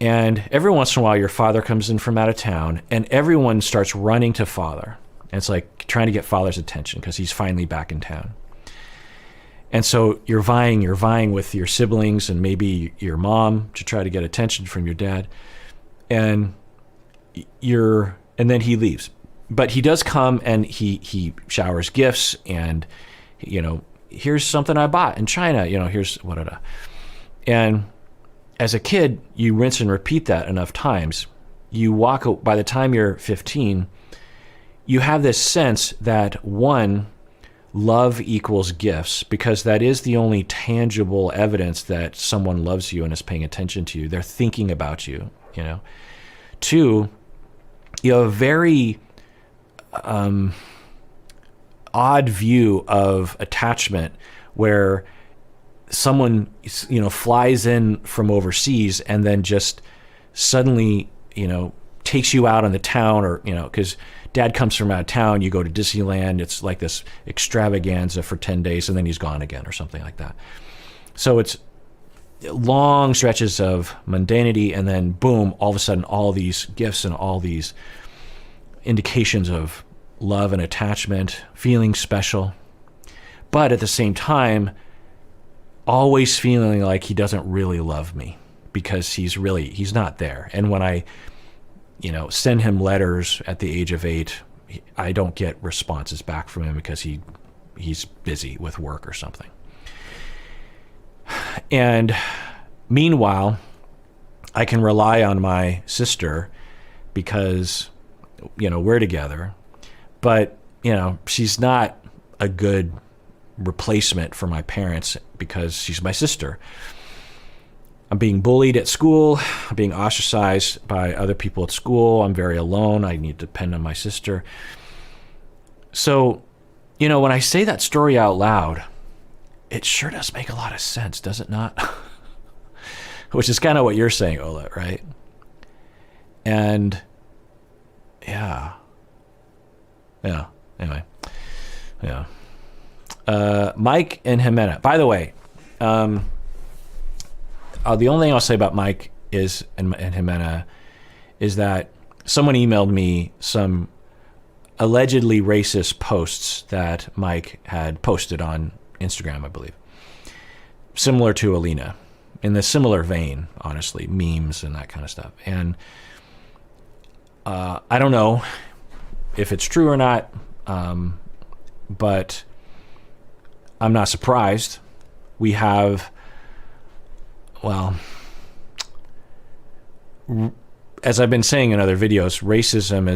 And every once in a while, your father comes in from out of town, and everyone starts running to father. And it's like trying to get father's attention because he's finally back in town. And so you're vying with your siblings and maybe your mom to try to get attention from your dad. And then he leaves. But he does come and he showers gifts, and, here's something I bought in China, here's what. And as a kid, you rinse and repeat that enough times. By the time you're 15, you have this sense that, one, love equals gifts, because that is the only tangible evidence that someone loves you and is paying attention to you. They're thinking about you, Two, you have a very odd view of attachment where someone, flies in from overseas and then just suddenly, takes you out in the town, or, because dad comes from out of town, you go to Disneyland, it's like this extravaganza for 10 days and then he's gone again or something like that. So it's long stretches of mundanity, and then boom, all of a sudden all these gifts and all these indications of love and attachment, feeling special, but at the same time always feeling like he doesn't really love me because he's not there. And when I send him letters at the age of 8, I don't get responses back from him because he's busy with work or something. And meanwhile, I can rely on my sister because, we're together, but, she's not a good replacement for my parents because she's my sister. I'm being bullied at school. I'm being ostracized by other people at school. I'm very alone. I need to depend on my sister. So, when I say that story out loud, it sure does make a lot of sense, does it not? Which is kind of what you're saying, Ola, right? And yeah. Anyway, yeah. Mike and Jimena. By the way, the only thing I'll say about Mike is and Jimena is that someone emailed me some allegedly racist posts that Mike had posted on Instagram, I believe, similar to Alina, in the similar vein, honestly, memes and that kind of stuff. And I don't know if it's true or not, but I'm not surprised. We have, well, as I've been saying in other videos, racism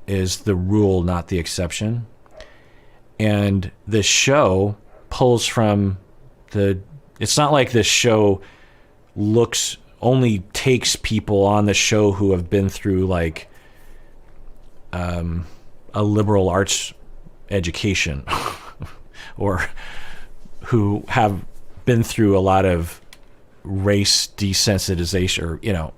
is the rule, not the exception. And this show pulls from it's not like this show only takes people on the show who have been through like a liberal arts education or who have been through a lot of race desensitization or,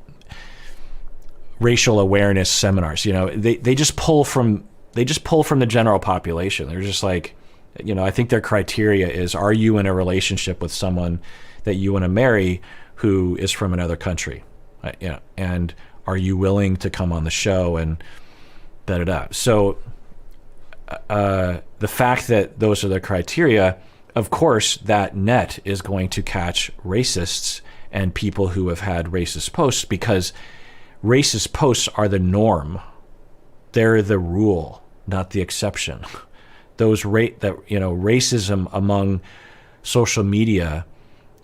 racial awareness seminars. They just pull from the general population. They're just like, I think their criteria is, are you in a relationship with someone that you want to marry who is from another country? And are you willing to come on the show and da-da-da. So the fact that those are the criteria, of course, that net is going to catch racists and people who have had racist posts, because racist posts are the norm. They're the rule, not the exception. Racism among social media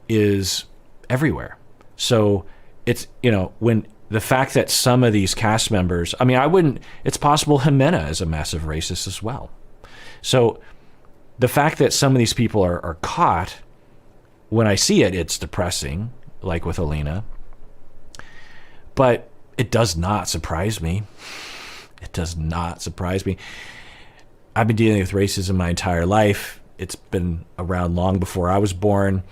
is everywhere. So it's, when the fact that some of these cast members, it's possible Jimena is a massive racist as well. So the fact that some of these people are caught, when I see it, it's depressing, like with Alina. But it does not surprise me. It does not surprise me. I've been dealing with racism my entire life. It's been around long before I was born.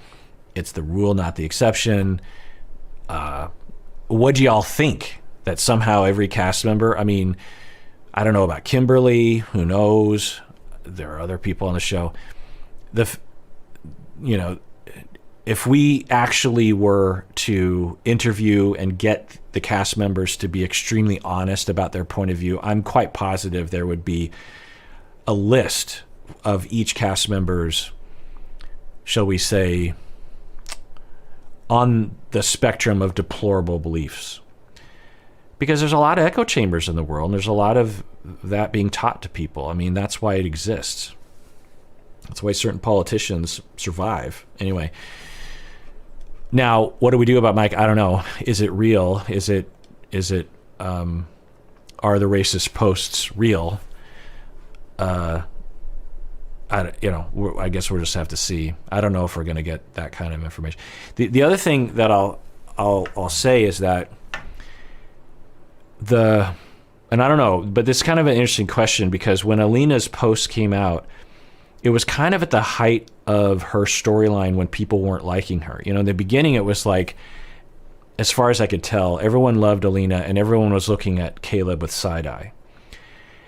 It's the rule, not the exception. What do y'all think? That somehow every cast member, I don't know about Kimberly, who knows? There are other people on the show. If we actually were to interview and get the cast members to be extremely honest about their point of view, I'm quite positive there would be a list of each cast member's, shall we say, on the spectrum of deplorable beliefs. Because there's a lot of echo chambers in the world, and there's a lot of that being taught to people. That's why it exists. That's why certain politicians survive. Anyway. Now, what do we do about Mike? I don't know. Is it real? Are the racist posts real? I guess we'll just have to see. I don't know if we're going to get that kind of information. The other thing that I'll say is that and I don't know, but this is kind of an interesting question, because when Alina's post came out, it was kind of at the height of her storyline when people weren't liking her. In the beginning, it was like, as far as I could tell, everyone loved Alina and everyone was looking at Caleb with side eye.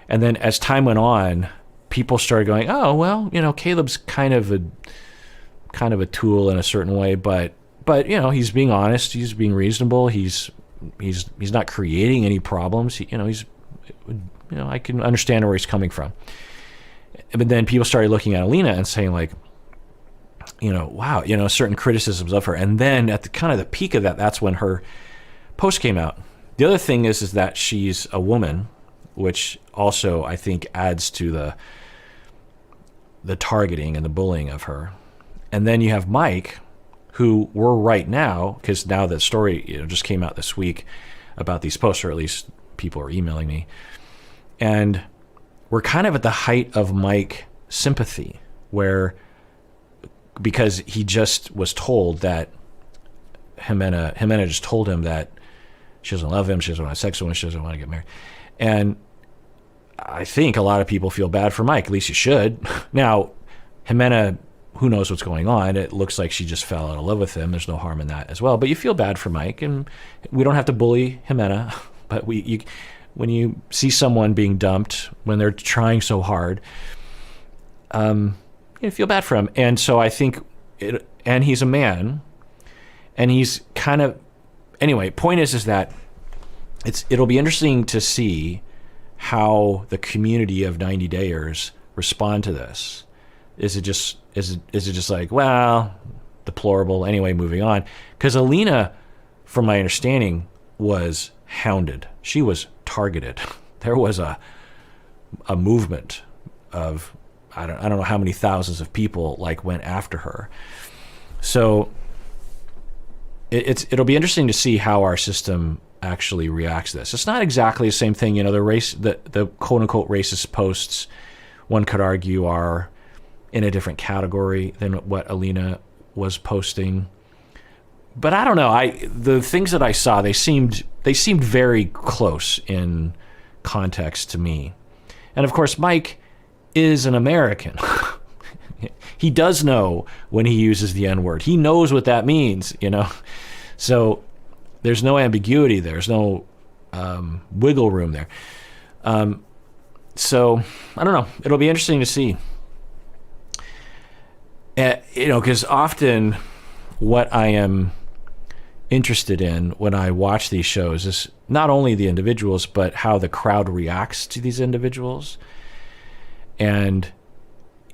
And then as time went on, people started going, oh, well, Caleb's kind of a tool in a certain way, but he's being honest, he's being reasonable, he's not creating any problems. I can understand where he's coming from. But then people started looking at Alina and saying like, wow, certain criticisms of her. And then at the kind of the peak of that, that's when her post came out. The other thing is that she's a woman, which also I think adds to the targeting and the bullying of her. And then you have Mike, who we're right now, because now that story just came out this week about these posts, or at least people are emailing me. And we're kind of at the height of Mike sympathy, because he just was told that Jimena just told him that she doesn't love him, she doesn't want to have sex with him, she doesn't want to get married. And I think a lot of people feel bad for Mike, at least you should. Now, Jimena who knows what's going on. It looks like she just fell out of love with him. There's no harm in that as well. But you feel bad for Mike, and we don't have to bully Jimena, but when you see someone being dumped when they're trying so hard, you feel bad for him. And so I think, and he's a man, and he's kind of, anyway, point is that it'll be interesting to see how the community of 90 Dayers respond to this. Is it just like, well, deplorable, anyway, moving on? Because Alina, from my understanding, was hounded. She was targeted. There was a movement of, I don't know how many thousands of people like went after her. So it'll be interesting to see how our system actually reacts to this. It's not exactly the same thing. The quote unquote racist posts, one could argue, are in a different category than what Alina was posting. But I don't know. The things that I saw, they seemed very close in context to me. And of course, Mike is an American. He does know when he uses the N-word. He knows what that means, So there's no ambiguity there. There's no wiggle room there. So I don't know. It'll be interesting to see. Because often what I am interested in when I watch these shows is not only the individuals, but how the crowd reacts to these individuals. And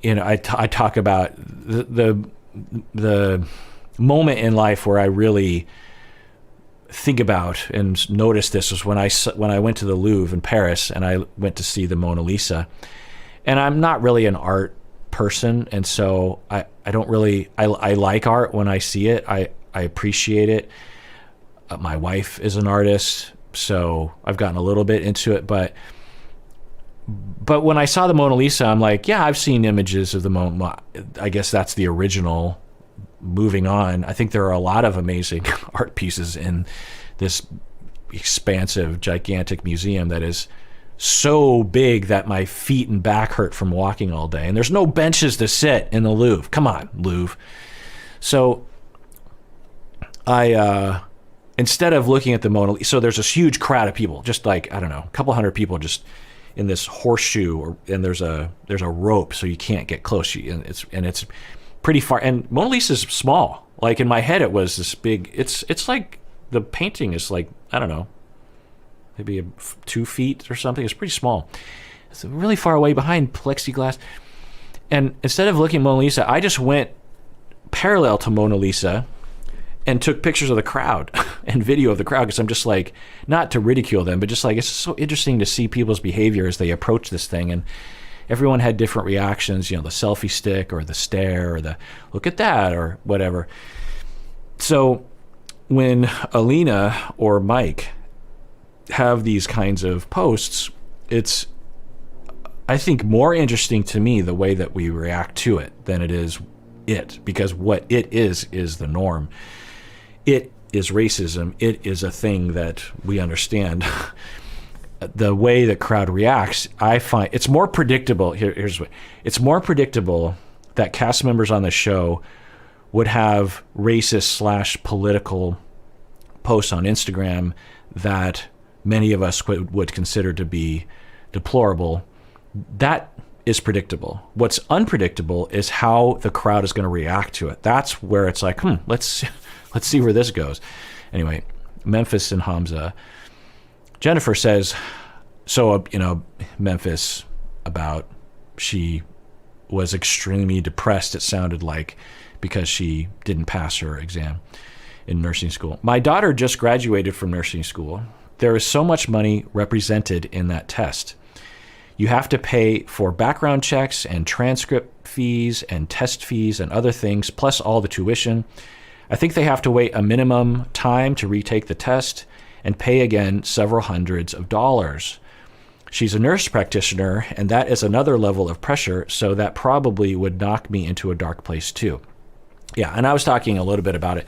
I talk about the moment in life where I really think about and notice this was when I went to the Louvre in Paris, and I went to see the Mona Lisa. And I'm not really an art person, and so I don't really, I like art when I see it. I appreciate it. My wife is an artist, so I've gotten a little bit into it, but when I saw the Mona Lisa, I'm like, yeah, I've seen images of the Mona. I guess that's the original. Moving on, I think there are a lot of amazing art pieces in this expansive, gigantic museum that is so big that my feet and back hurt from walking all day. And there's no benches to sit in the Louvre. Come on, Louvre. So I, instead of looking at the Mona Lisa, so there's this huge crowd of people, just like, I don't know, a couple hundred people just in this horseshoe, and there's a rope so you can't get close. And it's pretty far. And Mona Lisa's small. Like in my head, it was this big. It's like the painting is like, I don't know, maybe 2 feet or something. It's pretty small. It's really far away behind plexiglass. And instead of looking at Mona Lisa, I just went parallel to Mona Lisa and took pictures of the crowd and video of the crowd, because I'm just like, not to ridicule them, but just like, it's so interesting to see people's behavior as they approach this thing. And everyone had different reactions, the selfie stick or the stare or the look at that or whatever. So when Alina or Mike have these kinds of posts, it's, I think, more interesting to me the way that we react to it than it is it, because what it is the norm. It is racism. It is a thing that we understand. The way the crowd reacts, I find it's more predictable. Here's what it's more predictable that cast members on the show would have racist / political posts on Instagram that many of us would consider to be deplorable. That is predictable. What's unpredictable is how the crowd is going to react to it. That's where it's like, let's see where this goes. Anyway, Memphis and Hamza. Jennifer says, so, Memphis, about she was extremely depressed, it sounded like, because she didn't pass her exam in nursing school. My daughter just graduated from nursing school. There is so much money represented in that test. You have to pay for background checks and transcript fees and test fees and other things, plus all the tuition. I think they have to wait a minimum time to retake the test and pay again several hundreds of dollars. She's a nurse practitioner, and that is another level of pressure, so that probably would knock me into a dark place too. Yeah, and I was talking a little bit about it,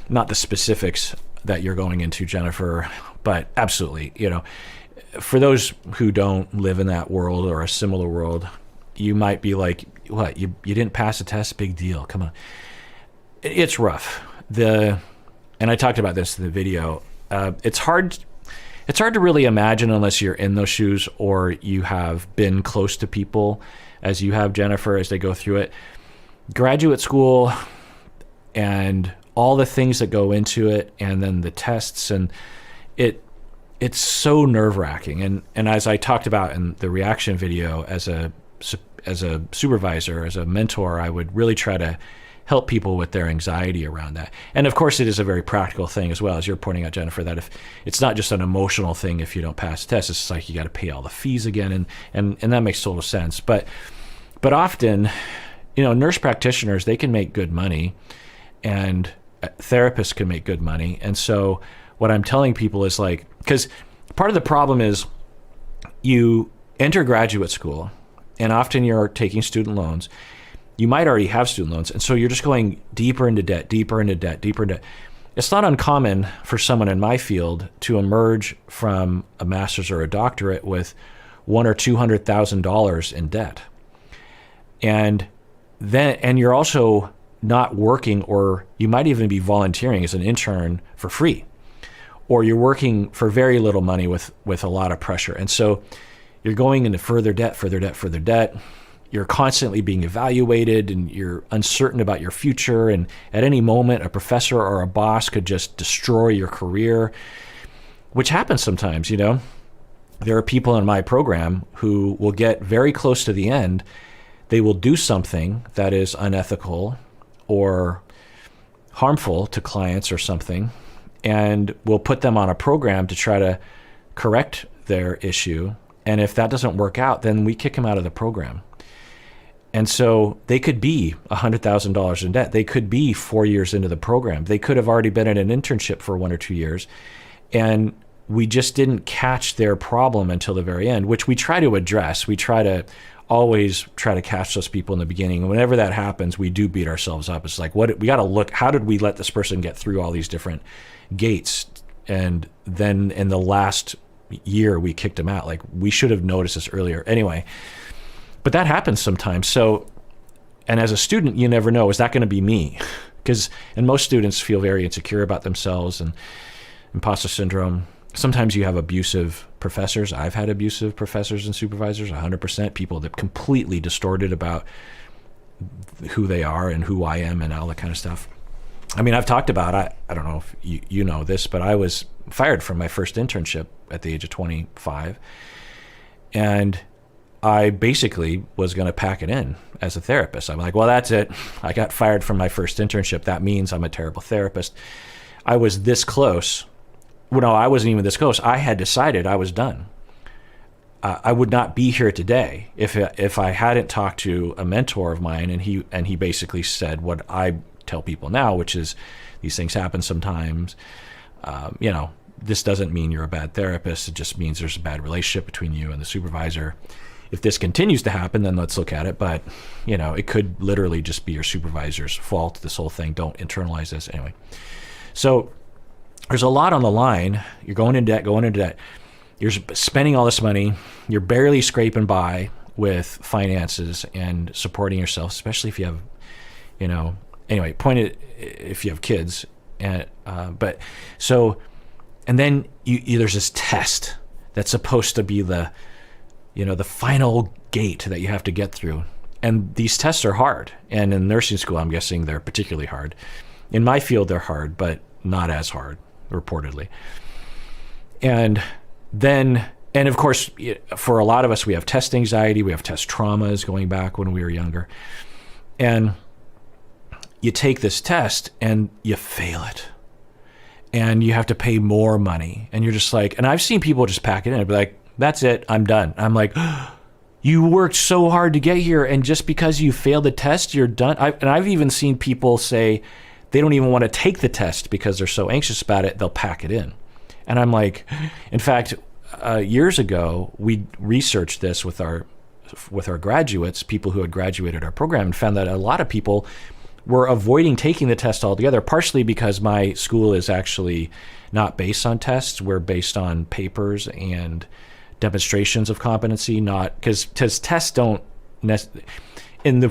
not the specifics that you're going into, Jennifer, but absolutely, for those who don't live in that world or a similar world, you might be like, what, you didn't pass the test? Big deal. Come on. It's rough. And I talked about this in the video. It's hard to really imagine unless you're in those shoes or you have been close to people as you have, Jennifer, as they go through it. Graduate school and all the things that go into it, and then the tests, and it's so nerve-wracking. And as I talked about in the reaction video, as a supervisor, as a mentor, I would really try to help people with their anxiety around that. And of course, it is a very practical thing as well, as you're pointing out, Jennifer, that if it's not just an emotional thing if you don't pass the test, it's like you got to pay all the fees again, and that makes total sense. But often, nurse practitioners, they can make good money, and therapists can make good money. And so what I'm telling people is, like, because part of the problem is you enter graduate school, and often you're taking student loans. You might already have student loans, and so you're just going deeper into debt, deeper into debt, deeper into debt. It's not uncommon for someone in my field to emerge from a master's or a doctorate with $100,000 or $200,000 in debt, and you're also not working, or you might even be volunteering as an intern for free, or you're working for very little money with a lot of pressure, and so you're going into further debt, further debt, further debt. You're constantly being evaluated, and you're uncertain about your future. And at any moment, a professor or a boss could just destroy your career, which happens sometimes. There are people in my program who will get very close to the end. They will do something that is unethical or harmful to clients or something, and we'll put them on a program to try to correct their issue. And if that doesn't work out, then we kick them out of the program. And so they could be $100,000 in debt. They could be 4 years into the program. They could have already been in an internship for 1 or 2 years. And we just didn't catch their problem until the very end, which we try to address. We always try to catch those people in the beginning. And whenever that happens, we do beat ourselves up. It's like, we got to look, how did we let this person get through all these different gates? And then in the last year, we kicked them out. Like, we should have noticed this earlier. Anyway. But that happens sometimes. So, and as a student, you never know, is that going to be me? And most students feel very insecure about themselves and imposter syndrome. Sometimes you have abusive professors. I've had abusive professors and supervisors, 100%, people that completely distorted about who they are and who I am and all that kind of stuff. I mean, I've talked about, I don't know if you know this, but I was fired from my first internship at the age of 25. And I basically was going to pack it in as a therapist. I'm like, well, that's it. I got fired from my first internship. That means I'm a terrible therapist. I was this close. Well, no, I wasn't even this close. I had decided I was done. I would not be here today if I hadn't talked to a mentor of mine, and he basically said what I tell people now, which is these things happen sometimes. This doesn't mean you're a bad therapist. It just means there's a bad relationship between you and the supervisor. If this continues to happen, then let's look at it. But, it could literally just be your supervisor's fault, this whole thing. Don't internalize this. Anyway, so there's a lot on the line. You're going into debt. You're spending all this money. You're barely scraping by with finances and supporting yourself, especially if you have, anyway, if you have kids. And then there's this test that's supposed to be the final gate that you have to get through. And these tests are hard. And in nursing school, I'm guessing they're particularly hard. In my field, they're hard, but not as hard, reportedly. And of course, for a lot of us, we have test anxiety. We have test traumas going back when we were younger. And you take this test and you fail it. And you have to pay more money. And you're just like, and I've seen people just pack it in and be like, that's it, I'm done. I'm like, you worked so hard to get here, and just because you failed the test, you're done. I've even seen people say they don't even want to take the test because they're so anxious about it, they'll pack it in. And I'm like, in fact, years ago, we researched this with our graduates, people who had graduated our program, and found that a lot of people were avoiding taking the test altogether, partially because my school is actually not based on tests. We're based on papers and demonstrations of competency, not because tests don't in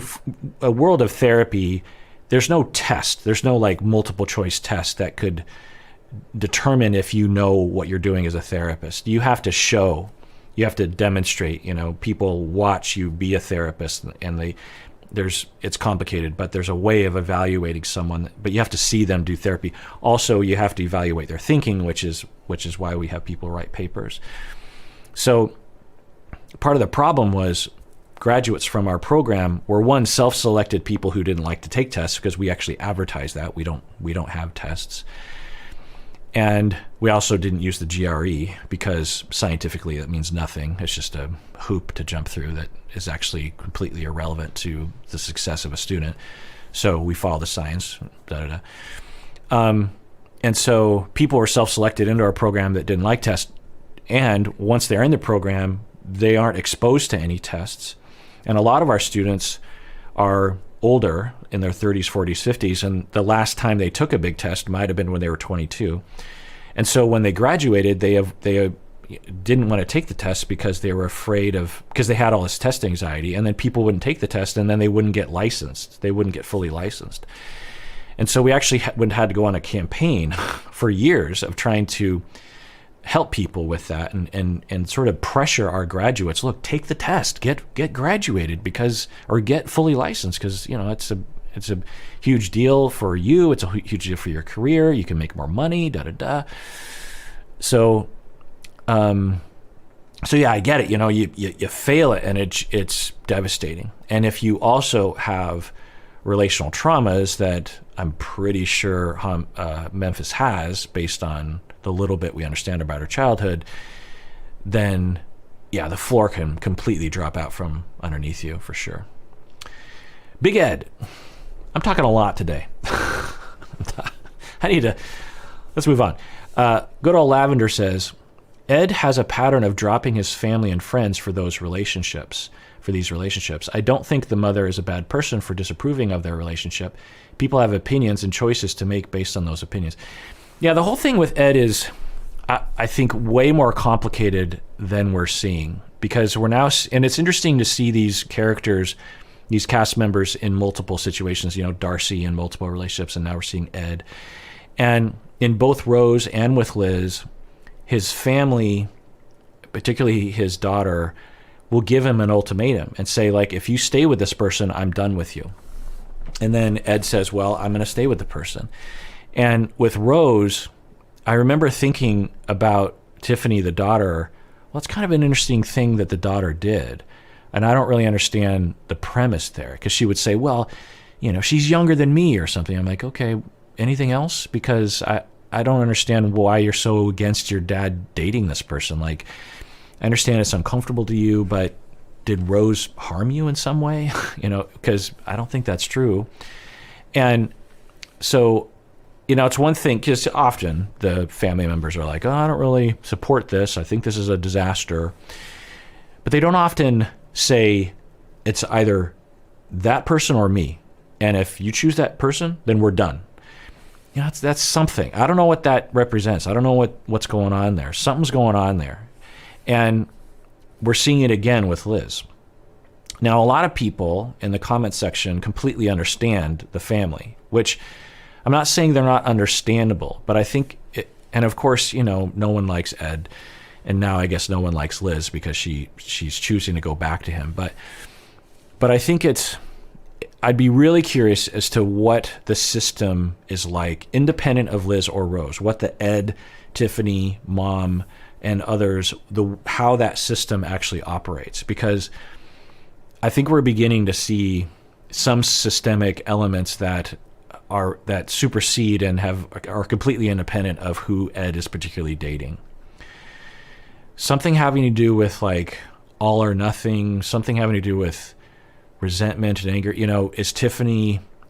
a world of therapy, there's no test. There's no like multiple choice test that could determine if you know what you're doing as a therapist. You have to show, you have to demonstrate, people watch you be a therapist, and it's complicated, but there's a way of evaluating someone, but you have to see them do therapy. Also, you have to evaluate their thinking, which is why we have people write papers. So part of the problem was graduates from our program were self-selected people who didn't like to take tests, because we actually advertise that we don't have tests. And we also didn't use the GRE, because scientifically it means nothing. It's just a hoop to jump through that is actually completely irrelevant to the success of a student. So we follow the science, and so people were self-selected into our program that didn't like tests. And once they're in the program, they aren't exposed to any tests. And a lot of our students are older, in their 30s, 40s, 50s, and the last time they took a big test might have been when they were 22. And so when they graduated, they didn't want to take the test because they were afraid because they had all this test anxiety, and then people wouldn't take the test, and then they wouldn't get licensed. They wouldn't get fully licensed. And so we actually had to go on a campaign for years of trying to help people with that, and sort of pressure our graduates. Look, take the test, get graduated, or get fully licensed, because it's a huge deal for you. It's a huge deal for your career. You can make more money. So, yeah, I get it. You fail it, and it's devastating. And if you also have relational traumas that I'm pretty sure Memphis has, based on the little bit we understand about her childhood, then yeah, the floor can completely drop out from underneath you for sure. Big Ed, I'm talking a lot today. Let's move on. Good old Lavender says, Ed has a pattern of dropping his family and friends for these relationships. I don't think the mother is a bad person for disapproving of their relationship. People have opinions and choices to make based on those opinions. Yeah, the whole thing with Ed is, I think, way more complicated than we're seeing, because we're now, and it's interesting to see these characters, these cast members in multiple situations, Darcy in multiple relationships, and now we're seeing Ed. And in both Rose and with Liz, his family, particularly his daughter, will give him an ultimatum and say, like, if you stay with this person, I'm done with you. And then Ed says, well, I'm going to stay with the person. And with Rose, I remember thinking about Tiffany, the daughter. Well, it's kind of an interesting thing that the daughter did. And I don't really understand the premise there, because she would say, well, she's younger than me or something. I'm like, okay, anything else? Because I don't understand why you're so against your dad dating this person. Like, I understand it's uncomfortable to you, but did Rose harm you in some way? Because I don't think that's true. And so, it's one thing, because often the family members are like, oh, I don't really support this. I think this is a disaster. But they don't often say it's either that person or me. And if you choose that person, then we're done. That's something. I don't know what that represents. I don't know what's going on there. Something's going on there. And we're seeing it again with Liz. Now, a lot of people in the comment section completely understand the family, which I'm not saying they're not understandable, but I think, and of course, no one likes Ed, and now I guess no one likes Liz because she's choosing to go back to him. But I think I'd be really curious as to what the system is like, independent of Liz or Rose, what the Ed, Tiffany, mom, and others, how that system actually operates, because I think we're beginning to see some systemic elements that supersede and are completely independent of who Ed is particularly dating. Something having to do with like all or nothing, something having to do with resentment and anger.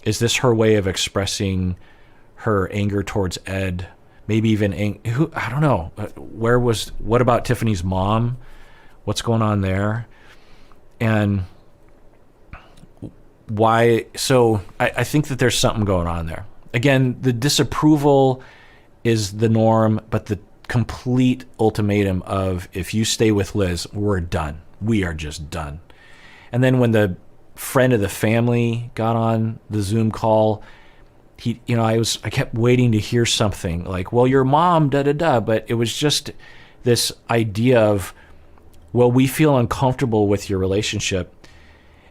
Is this her way of expressing her anger towards Ed? Maybe even I don't know. What about Tiffany's mom? What's going on there? And why? So I think that there's something going on there. Again, the disapproval is the norm, but the complete ultimatum of, if you stay with Liz, we're done. We are just done. And then when the friend of the family got on the Zoom call. I kept waiting to hear something like, well, your mom, da da da, but it was just this idea of, well, we feel uncomfortable with your relationship.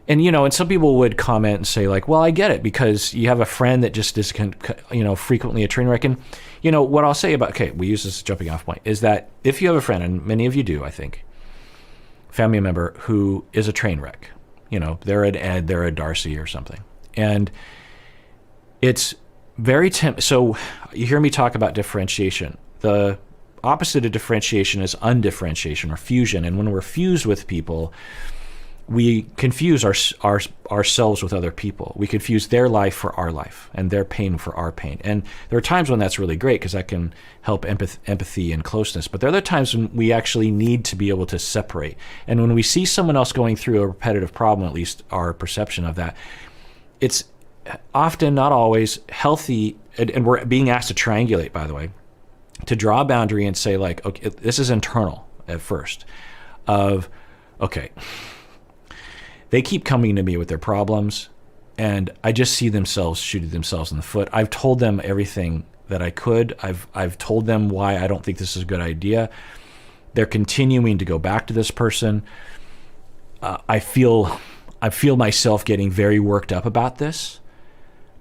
And, and some people would comment and say like, well, I get it because you have a friend that just is, frequently a train wreck. And, what I'll say about, okay, we use this as a jumping off point, is that if you have a friend, and many of you do, I think, family member who is a train wreck, they're an Ed, they're a Darcy or something. And it's very so you hear me talk about differentiation. The opposite of differentiation is undifferentiation or fusion. And when we're fused with people, we confuse ourselves with other people. We confuse their life for our life and their pain for our pain. And there are times when that's really great because that can help empathy and closeness. But there are other times when we actually need to be able to separate. And when we see someone else going through a repetitive problem, at least our perception of that, it's often, not always, healthy. And we're being asked to triangulate, by the way, to draw a boundary and say like, okay, this is internal at first of, okay, they keep coming to me with their problems, and I just see themselves shooting themselves in the foot. I've told them everything that I could. I've told them why I don't think this is a good idea. They're continuing to go back to this person. I feel myself getting very worked up about this,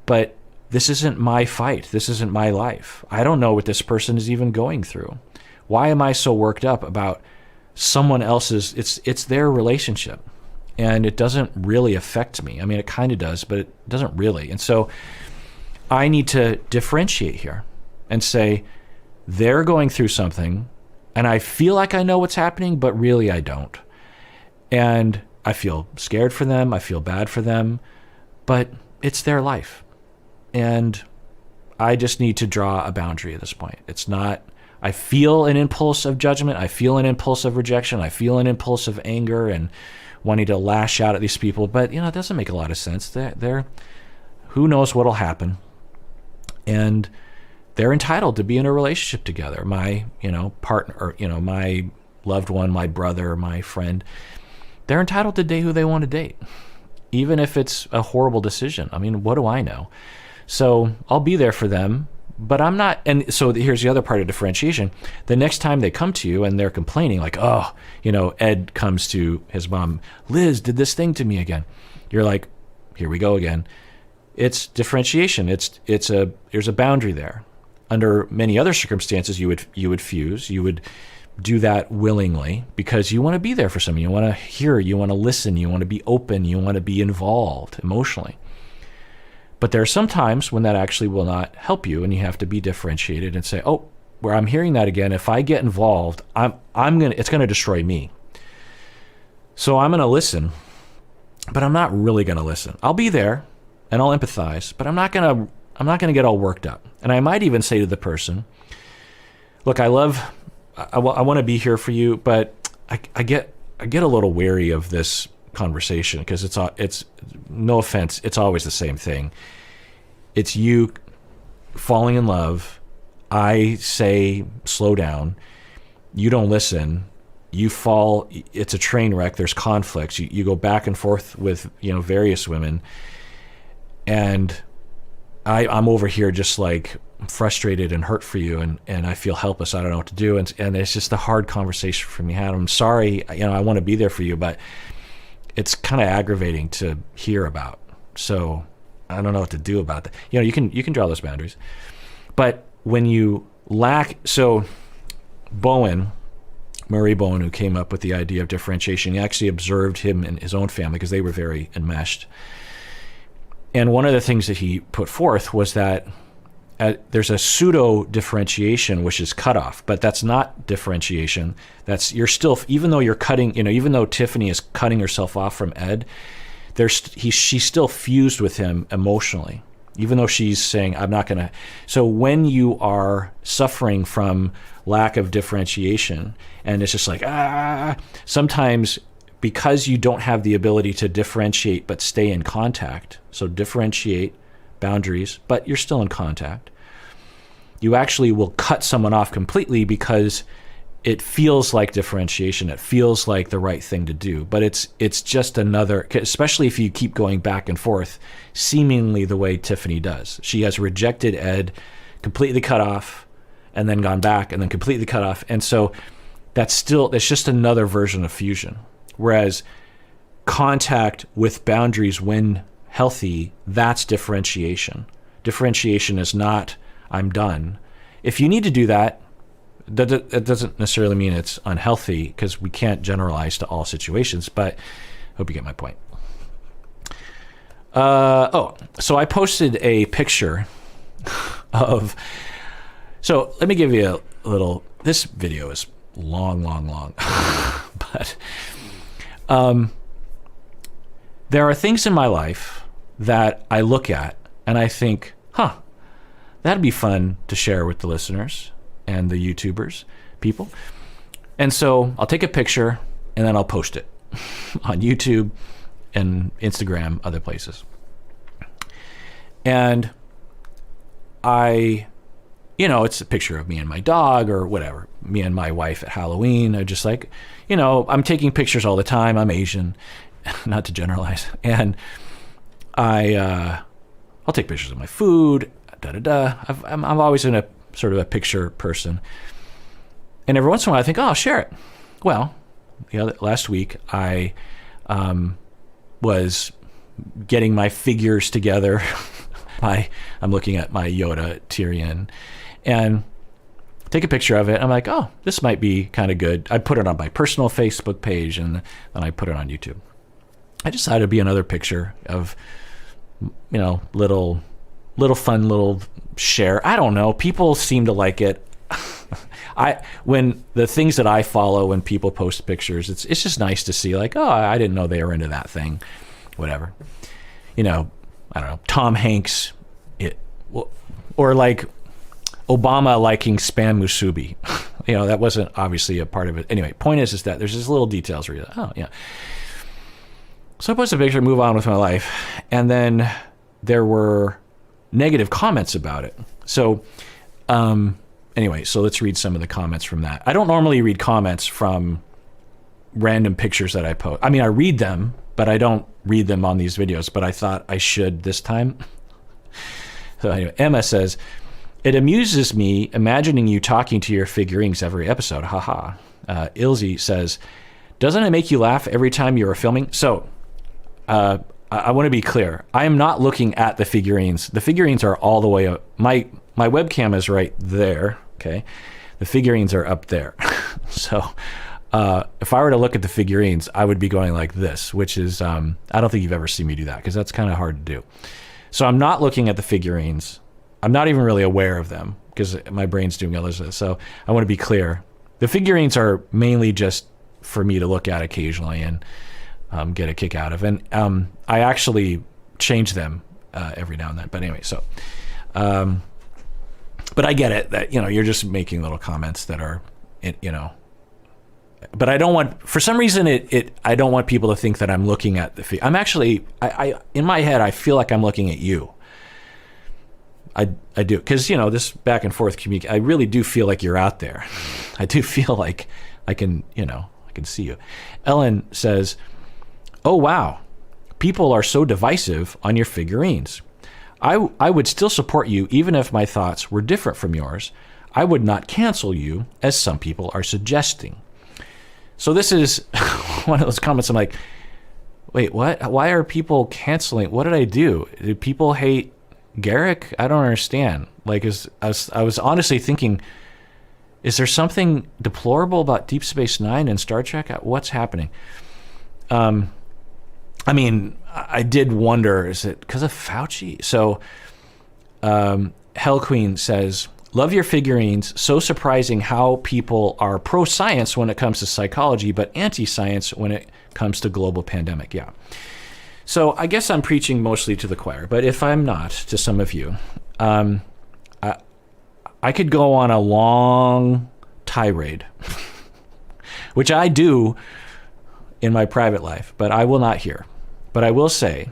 but this isn't my fight. This isn't my life. I don't know what this person is even going through. Why am I so worked up about someone else's? It's their relationship. And it doesn't really affect me. I mean, it kind of does, but it doesn't really. And so I need to differentiate here and say, they're going through something, and I feel like I know what's happening, but really I don't. And I feel scared for them. I feel bad for them, but it's their life. And I just need to draw a boundary at this point. It's not, I feel an impulse of judgment. I feel an impulse of rejection. I feel an impulse of anger and wanting to lash out at these people, but it doesn't make a lot of sense. They're who knows what'll happen, and they're entitled to be in a relationship together. My partner, or my loved one, my brother, my friend, they're entitled to date who they want to date, even if it's a horrible decision. I mean, what do I know? So I'll be there for them. But I'm not, and so here's the other part of differentiation. The next time they come to you and they're complaining, like, oh, Ed comes to his mom, Liz did this thing to me again. You're like, here we go again. It's differentiation. There's a boundary there. Under many other circumstances, you would fuse. You would do that willingly because you want to be there for someone. You want to hear. You want to listen. You want to be open. You want to be involved emotionally. But there are some times when that actually will not help you, and you have to be differentiated and say, oh, where I'm hearing that again, if I get involved, it's gonna destroy me. So I'm gonna listen, but I'm not really gonna listen. I'll be there and I'll empathize, but I'm not gonna get all worked up. And I might even say to the person, look, I want to be here for you, but I get a little wary of this conversation because it's no offense, it's always the same thing. It's you falling in love. I say slow down, you don't listen, you fall, it's a train wreck, there's conflicts, you go back and forth with various women, and I'm over here just like frustrated and hurt for you, and I feel helpless. I don't know what to do, and it's just a hard conversation for me. I'm sorry, I want to be there for you, but it's kind of aggravating to hear about. So I don't know what to do about that. You can draw those boundaries. But when you lack, so Murray Bowen, who came up with the idea of differentiation, he actually observed him and his own family because they were very enmeshed. And one of the things that he put forth was that there's a pseudo differentiation, which is cutoff, but that's not differentiation. You're still, even though you're cutting, even though Tiffany is cutting herself off from Ed, she's still fused with him emotionally, even though she's saying, I'm not going to. So when you are suffering from lack of differentiation, and it's just like, sometimes because you don't have the ability to differentiate but stay in contact, so differentiate, boundaries, but you're still in contact, you actually will cut someone off completely because it feels like differentiation. It feels like the right thing to do, but it's just another, especially if you keep going back and forth, seemingly the way Tiffany does. She has rejected Ed, completely cut off, and then gone back, and then completely cut off. And so that's just another version of fusion. Whereas contact with boundaries, when healthy, that's differentiation. Differentiation is not, I'm done. If you need to do that, that doesn't necessarily mean it's unhealthy, because we can't generalize to all situations, but I hope you get my point. So I posted a picture of, so let me give you a little, this video is long, but there are things in my life that I look at and I think, that'd be fun to share with the listeners and the YouTubers, people. And so I'll take a picture and then I'll post it on YouTube and Instagram, other places. And it's a picture of me and my dog or whatever, me and my wife at Halloween. I just like, I'm taking pictures all the time. I'm Asian, not to generalize. And I'll take pictures of my food, I'm always in a sort of a picture person. And every once in a while I think, I'll share it. Well, last week I was getting my figures together. I'm looking at my Yoda Tyrion and take a picture of it. I'm like, this might be kind of good. I put it on my personal Facebook page and then I put it on YouTube. I decided it'd be another picture of, little fun little share. I don't know. People seem to like it. When the things that I follow, when people post pictures, it's just nice to see, like, I didn't know they were into that thing, whatever. I don't know, Tom Hanks, or like Obama liking Spam Musubi. That wasn't obviously a part of it. Anyway, point is that there's just little details where you're like, yeah. So I post a picture, move on with my life, and then there were negative comments about it. So anyway, so let's read some of the comments from that. I don't normally read comments from random pictures that I post. I mean, I read them, but I don't read them on these videos, but I thought I should this time. So anyway, Emma says, it amuses me imagining you talking to your figurines every episode. Haha. Ilzy says, doesn't it make you laugh every time you are filming? So I want to be clear. I am not looking at the figurines. The figurines are all the way up. My webcam is right there. Okay. The figurines are up there. So if I were to look at the figurines, I would be going like this, which is, I don't think you've ever seen me do that because that's kind of hard to do. So I'm not looking at the figurines. I'm not even really aware of them because my brain's doing other stuff. So I want to be clear. The figurines are mainly just for me to look at occasionally and get a kick out of. And I actually change them every now and then. But anyway, so, but I get it that, you're just making little comments that are, but I don't want, for some reason, I don't want people to think that I'm looking at the I'm actually, I in my head, I feel like I'm looking at you. I do. Because, this back and forth communication, I really do feel like you're out there. I do feel like I can see you. Ellen says, oh, wow. People are so divisive on your figurines. I would still support you even if my thoughts were different from yours. I would not cancel you as some people are suggesting. So this is one of those comments. I'm like, wait, what? Why are people canceling? What did I do? Did people hate Garrick? I don't understand. Like, I was honestly thinking, is there something deplorable about Deep Space Nine and Star Trek? What's happening? I mean, I did wonder, is it because of Fauci? So Hell Queen says, love your figurines. So surprising how people are pro-science when it comes to psychology, but anti-science when it comes to global pandemic. Yeah. So I guess I'm preaching mostly to the choir, but if I'm not, to some of you, I could go on a long tirade, which I do in my private life, but I will not here. But I will say,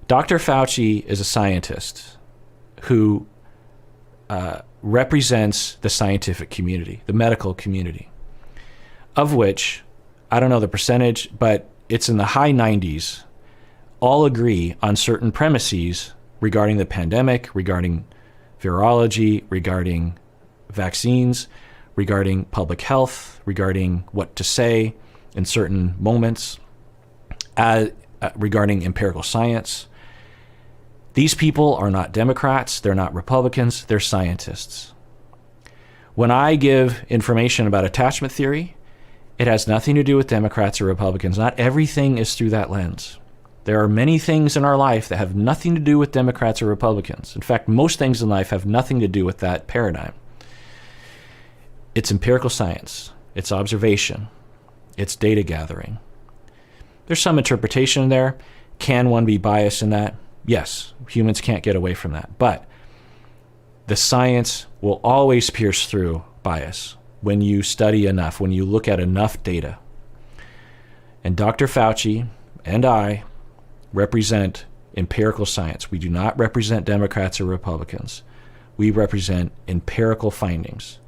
Dr. Fauci is a scientist who represents the scientific community, the medical community, of which, I don't know the percentage, but it's in the high 90s, all agree on certain premises regarding the pandemic, regarding virology, regarding vaccines, regarding public health, regarding what to say in certain moments, regarding empirical science. These people are not Democrats, they're not Republicans, they're scientists. When I give information about attachment theory, it has nothing to do with Democrats or Republicans. Not everything is through that lens. There are many things in our life that have nothing to do with Democrats or Republicans. In fact, most things in life have nothing to do with that paradigm. It's empirical science. It's observation. It's data gathering. There's some interpretation there. Can one be biased in that? Yes, humans can't get away from that. But the science will always pierce through bias when you study enough, when you look at enough data. And Dr. Fauci and I represent empirical science. We do not represent Democrats or Republicans. We represent empirical findings.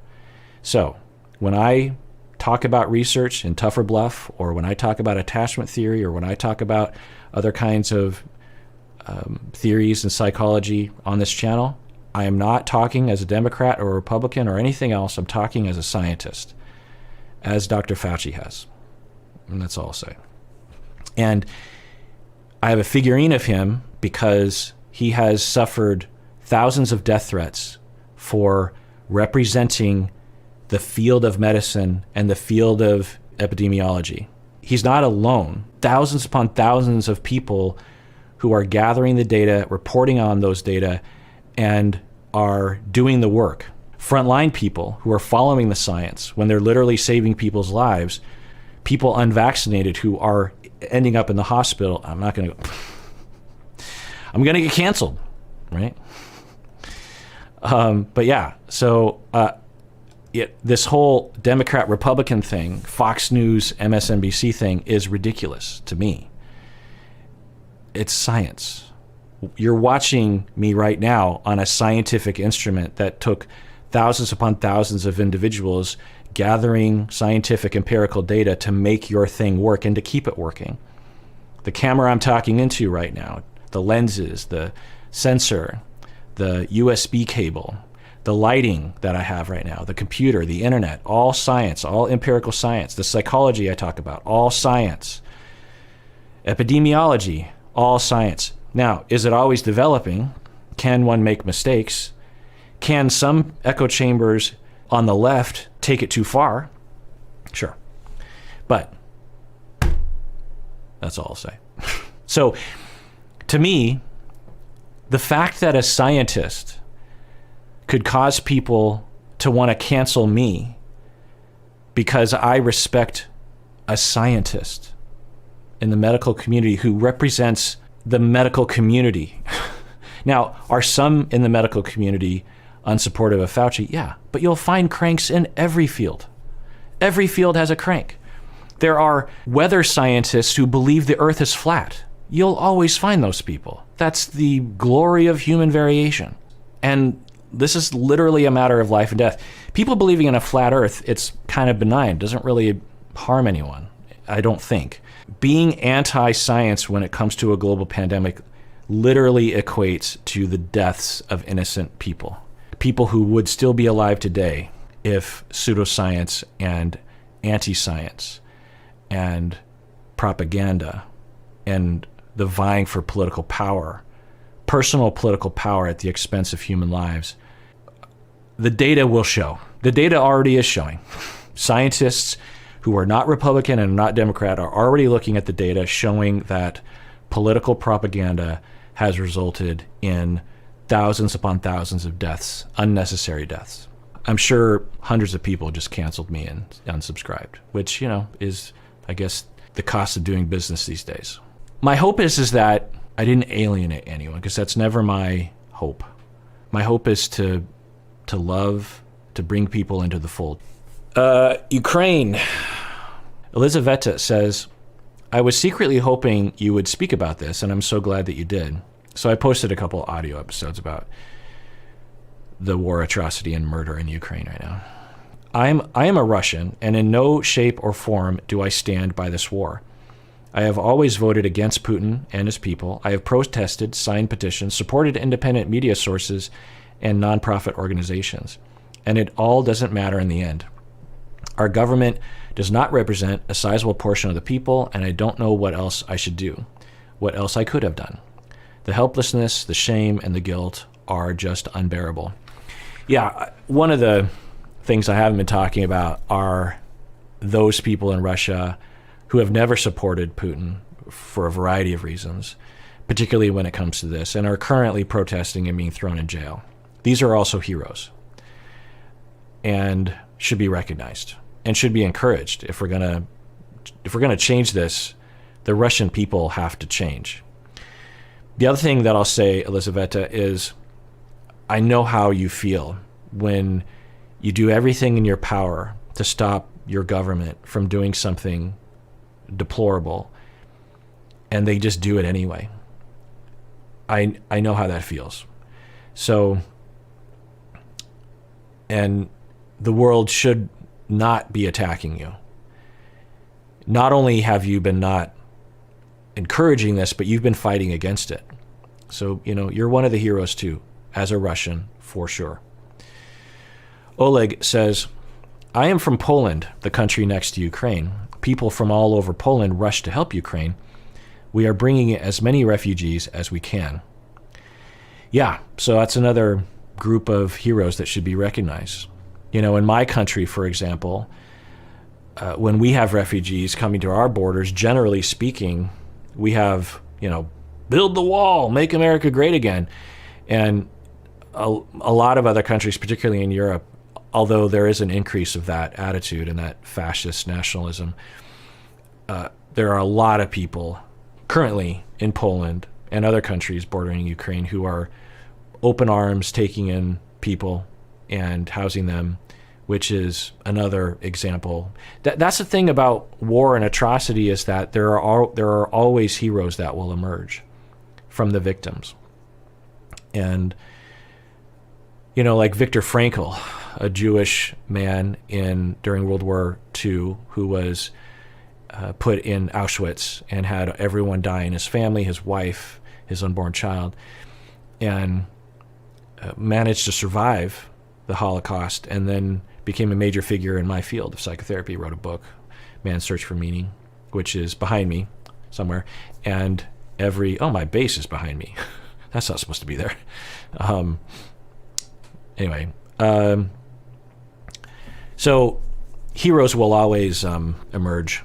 So when I talk about research in Tougher Bluff, or when I talk about attachment theory, or when I talk about other kinds of theories in psychology on this channel, I am not talking as a Democrat or a Republican or anything else. I'm talking as a scientist, as Dr. Fauci has. And that's all I'll say. And I have a figurine of him because he has suffered thousands of death threats for representing the field of medicine and the field of epidemiology. He's not alone. Thousands upon thousands of people who are gathering the data, reporting on those data, and are doing the work. Frontline people who are following the science when they're literally saving people's lives, people unvaccinated who are ending up in the hospital. I'm going to get canceled, right? But yeah, so this whole Democrat-Republican thing, Fox News, MSNBC thing is ridiculous to me. It's science. You're watching me right now on a scientific instrument that took thousands upon thousands of individuals gathering scientific empirical data to make your thing work and to keep it working. The camera I'm talking into right now, the lenses, the sensor, the USB cable, the lighting that I have right now, the computer, the internet, all science, all empirical science. The psychology I talk about, all science. Epidemiology, all science. Now, is it always developing? Can one make mistakes? Can some echo chambers on the left take it too far? Sure. But that's all I'll say. So, to me, the fact that a scientist could cause people to want to cancel me because I respect a scientist in the medical community who represents the medical community. Now, are some in the medical community unsupportive of Fauci? Yeah, but you'll find cranks in every field. Every field has a crank. There are weather scientists who believe the earth is flat. You'll always find those people. That's the glory of human variation. And this is literally a matter of life and death. People believing in a flat earth, it's kind of benign. It doesn't really harm anyone, I don't think. Being anti-science when it comes to a global pandemic literally equates to the deaths of innocent people. People who would still be alive today if pseudoscience and anti-science and propaganda and the vying for political power, personal political power at the expense of human lives, the data will show. The data already is showing. Scientists who are not Republican and not Democrat are already looking at the data showing that political propaganda has resulted in thousands upon thousands of deaths, unnecessary deaths. I'm sure hundreds of people just canceled me and unsubscribed, which, is, I guess, the cost of doing business these days. My hope is that I didn't alienate anyone, because that's never my hope. My hope is to love, to bring people into the fold. Ukraine. Elizaveta says, I was secretly hoping you would speak about this, and I'm so glad that you did. So I posted a couple audio episodes about the war, atrocity, and murder in Ukraine right now. I am a Russian, and in no shape or form do I stand by this war. I have always voted against Putin and his people. I have protested, signed petitions, supported independent media sources and nonprofit organizations. And it all doesn't matter in the end. Our government does not represent a sizable portion of the people, and I don't know what else I should do, what else I could have done. The helplessness, the shame, and the guilt are just unbearable. Yeah, one of the things I haven't been talking about are those people in Russia who have never supported Putin for a variety of reasons, particularly when it comes to this, and are currently protesting and being thrown in jail. These are also heroes and should be recognized and should be encouraged. If we're gonna change this, the Russian people have to change. The other thing that I'll say, Elizaveta, is I know how you feel when you do everything in your power to stop your government from doing something deplorable, and they just do it anyway. I know how that feels. So, and the world should not be attacking you. Not only have you been not encouraging this, but you've been fighting against it. So, you're one of the heroes too, as a Russian, for sure. Oleg says, I am from Poland, the country next to Ukraine. People from all over Poland rush to help Ukraine. We are bringing as many refugees as we can. Yeah, so that's another group of heroes that should be recognized. In my country, for example, when we have refugees coming to our borders, generally speaking, we have, build the wall, make America great again. And a lot of other countries, particularly in Europe, although there is an increase of that attitude and that fascist nationalism, there are a lot of people currently in Poland and other countries bordering Ukraine who are open arms taking in people and housing them, which is another example. That's the thing about war and atrocity, is that there are always heroes that will emerge from the victims. And like Viktor Frankl, a Jewish man during World War II who was put in Auschwitz and had everyone die in his family, his wife, his unborn child, and managed to survive the Holocaust, and then became a major figure in my field of psychotherapy. Wrote a book, Man's Search for Meaning, which is behind me somewhere, and my bass is behind me. That's not supposed to be there. Anyway, so heroes will always emerge,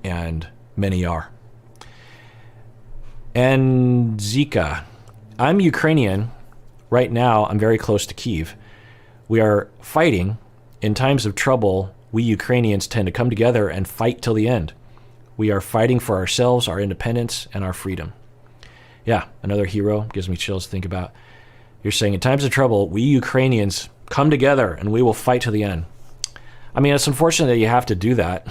and many are. And Zika, I'm Ukrainian. Right now, I'm very close to Kyiv. We are fighting. In times of trouble, we Ukrainians tend to come together and fight till the end. We are fighting for ourselves, our independence, and our freedom. Yeah, another hero. Gives me chills to think about. You're saying in times of trouble, we Ukrainians come together and we will fight to the end. I mean, it's unfortunate that you have to do that,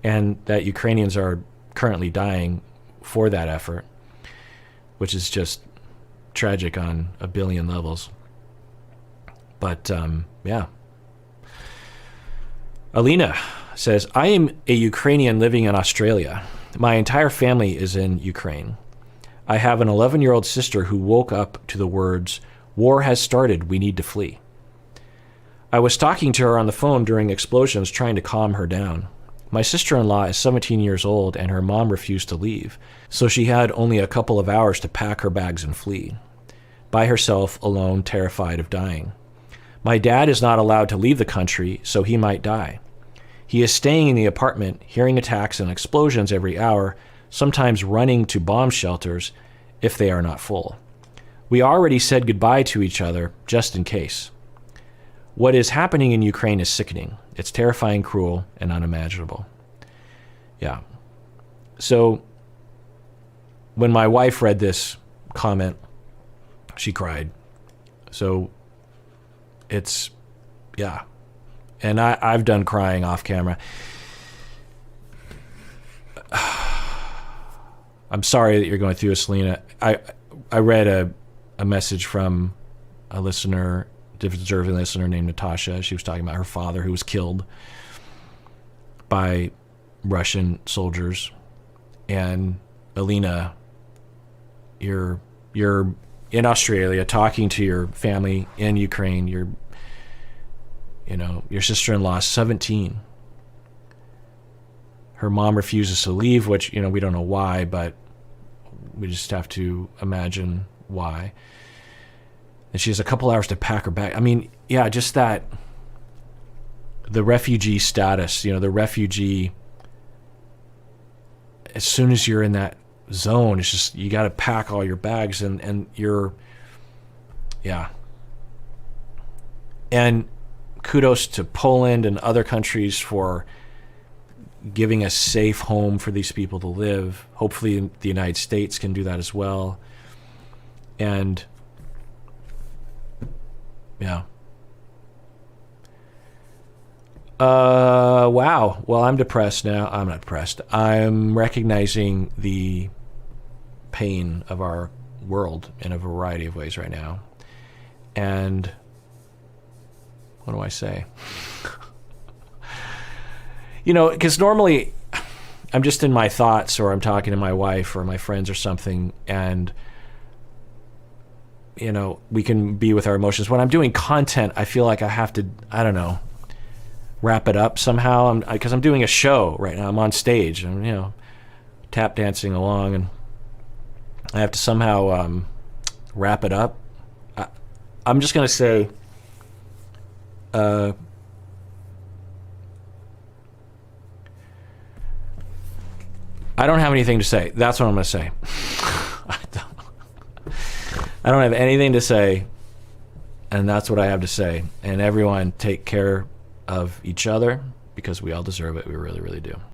and that Ukrainians are currently dying for that effort, which is just tragic on a billion levels. But yeah. Alina says, I am a Ukrainian living in Australia. My entire family is in Ukraine. I have an 11-year-old sister who woke up to the words, "War has started, we need to flee." I was talking to her on the phone during explosions, trying to calm her down. My sister-in-law is 17 years old, and her mom refused to leave, so she had only a couple of hours to pack her bags and flee. By herself, alone, terrified of dying. My dad is not allowed to leave the country, so he might die. He is staying in the apartment, hearing attacks and explosions every hour, sometimes running to bomb shelters if they are not full. We already said goodbye to each other, just in case. What is happening in Ukraine is sickening. It's terrifying, cruel, and unimaginable. Yeah. So when my wife read this comment, she cried. So it's, yeah. And I've done crying off camera. I'm sorry that you're going through this, Selena. I read a message from a listener deserving listener named Natasha. She was talking about her father who was killed by Russian soldiers. And Alina, you're in Australia talking to your family in Ukraine. Your sister-in-law is 17. Her mom refuses to leave, which, we don't know why, but we just have to imagine why. And she has a couple hours to pack her bag. I mean, yeah, just that, the refugee status, the refugee, as soon as you're in that zone, it's just, you got to pack all your bags and you're, yeah. And kudos to Poland and other countries for giving a safe home for these people to live. Hopefully the United States can do that as well. And yeah. Wow. Well, I'm depressed now. I'm not depressed. I'm recognizing the pain of our world in a variety of ways right now. And what do I say? Because normally I'm just in my thoughts, or I'm talking to my wife or my friends or something, and we can be with our emotions. When I'm doing content, I feel like I have to, I don't know, wrap it up somehow. Because I'm doing a show right now. I'm on stage. I'm tap dancing along, and I have to somehow wrap it up. I'm just gonna say, I don't have anything to say. That's what I'm gonna say. I don't have anything to say, and that's what I have to say. And everyone, take care of each other, because we all deserve it. We really, really do.